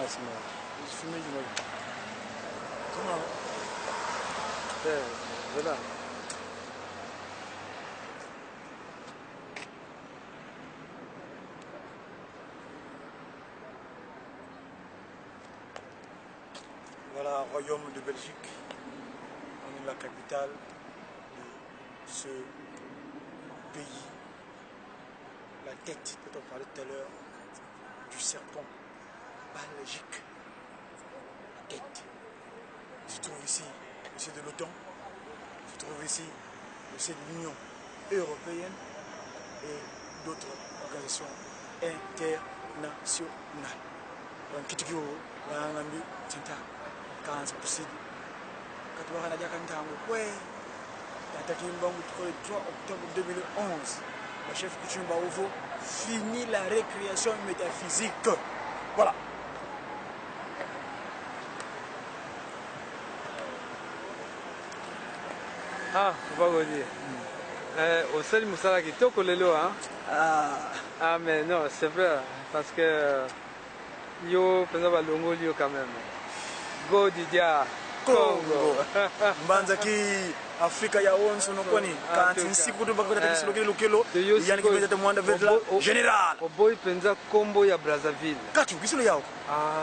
c'est moi. Je filme du mal. Comment?
Voilà.
Voilà, Royaume de Belgique. On est la capitale de ce pays. La tête, dont on parlait tout à l'heure, du serpent. Belgique. La tête. Je trouve ici le siège de l'OTAN. Je trouve ici le siège de l'Union européenne et d'autres organisations internationales. Kitikio, Wangambi, Tinta, 40%. Quand on a dit que ouais, l'attaque le 3 octobre 2011, le chef coutume Baovo finit la récréation métaphysique. Voilà.
Ah, on va vous dire. Au seul Moussala qui toque le lot, hein? Ah, mais non, c'est vrai, parce que yo, pensez à Longo, yo quand même. Go Didia, Congo.
Mbanzaki, Afrika ya onso no kwani, kanti siku tu bakota takiso lokelo, yani kimeta te mwanda vetla général.
Au boy penza combo ya Brazzaville.
Kati bisolo yao.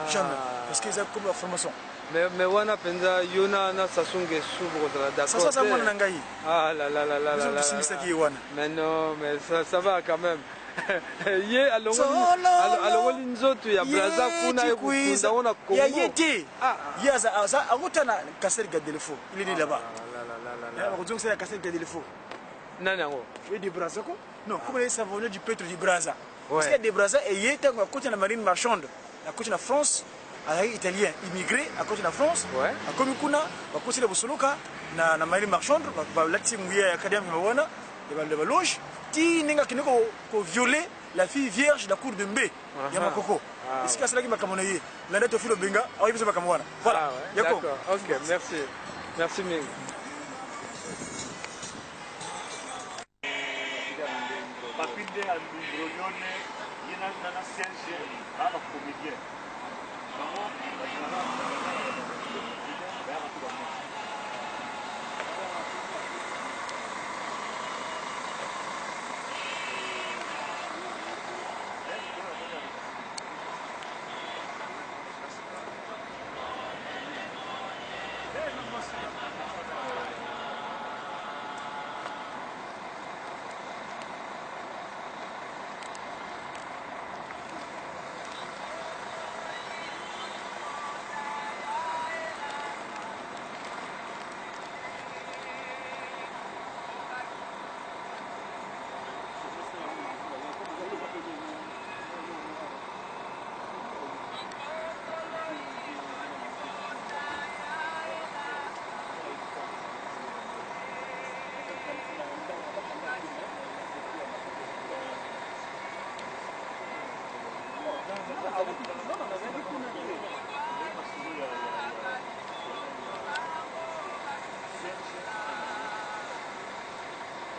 Jamais, parce que ça comme la formation.
Mais wana penza yona na sasunge subro d'accord.
Ça mwana nangai.
Ah là là là là là là. Mais non, mais ça va quand même. Ye alongo linzoto ya Brazza kuna yekunda ona Congo.
Ya yeti. Yaza asa akutana Kasser Gadelefo. Il est là-bas. Là on dit que c'est Kasser Gadelefo.
Nani yango?
Oui de Brazza ko? Non, comme les savonniers du pétrole du Brazza. Parce qu'il y a des Brazza et yeta kwa côté la marine marchande. La côté la France. Italien immigré à côté de la France, à Komikuna, à côté de Bosoloka, na marine marchande, la Timouya Académie Mawana, et la loge, qui n'a qu'à violer la fille vierge de la cour de Mbé, Yamakoko. Est-ce que c'est là qui m'a camoné? La dette au fil de Benga, ah oui, c'est pas Kamwana. Voilà,
d'accord, ok, merci. Merci Ming.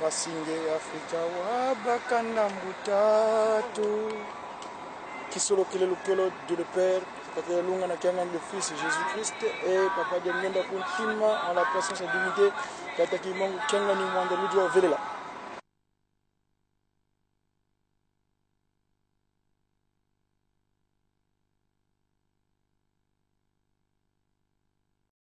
Wasinge Afrika wabakanda mbutatu Kisolo Kilelukelo, Dieu le Père, Papa Lunga Nakianga le Fils Jésus-Christ et Papa Diamenda Kuntima en la présence et dignité Kataki Mangu Kenga ni Mwanda Ludio Velela.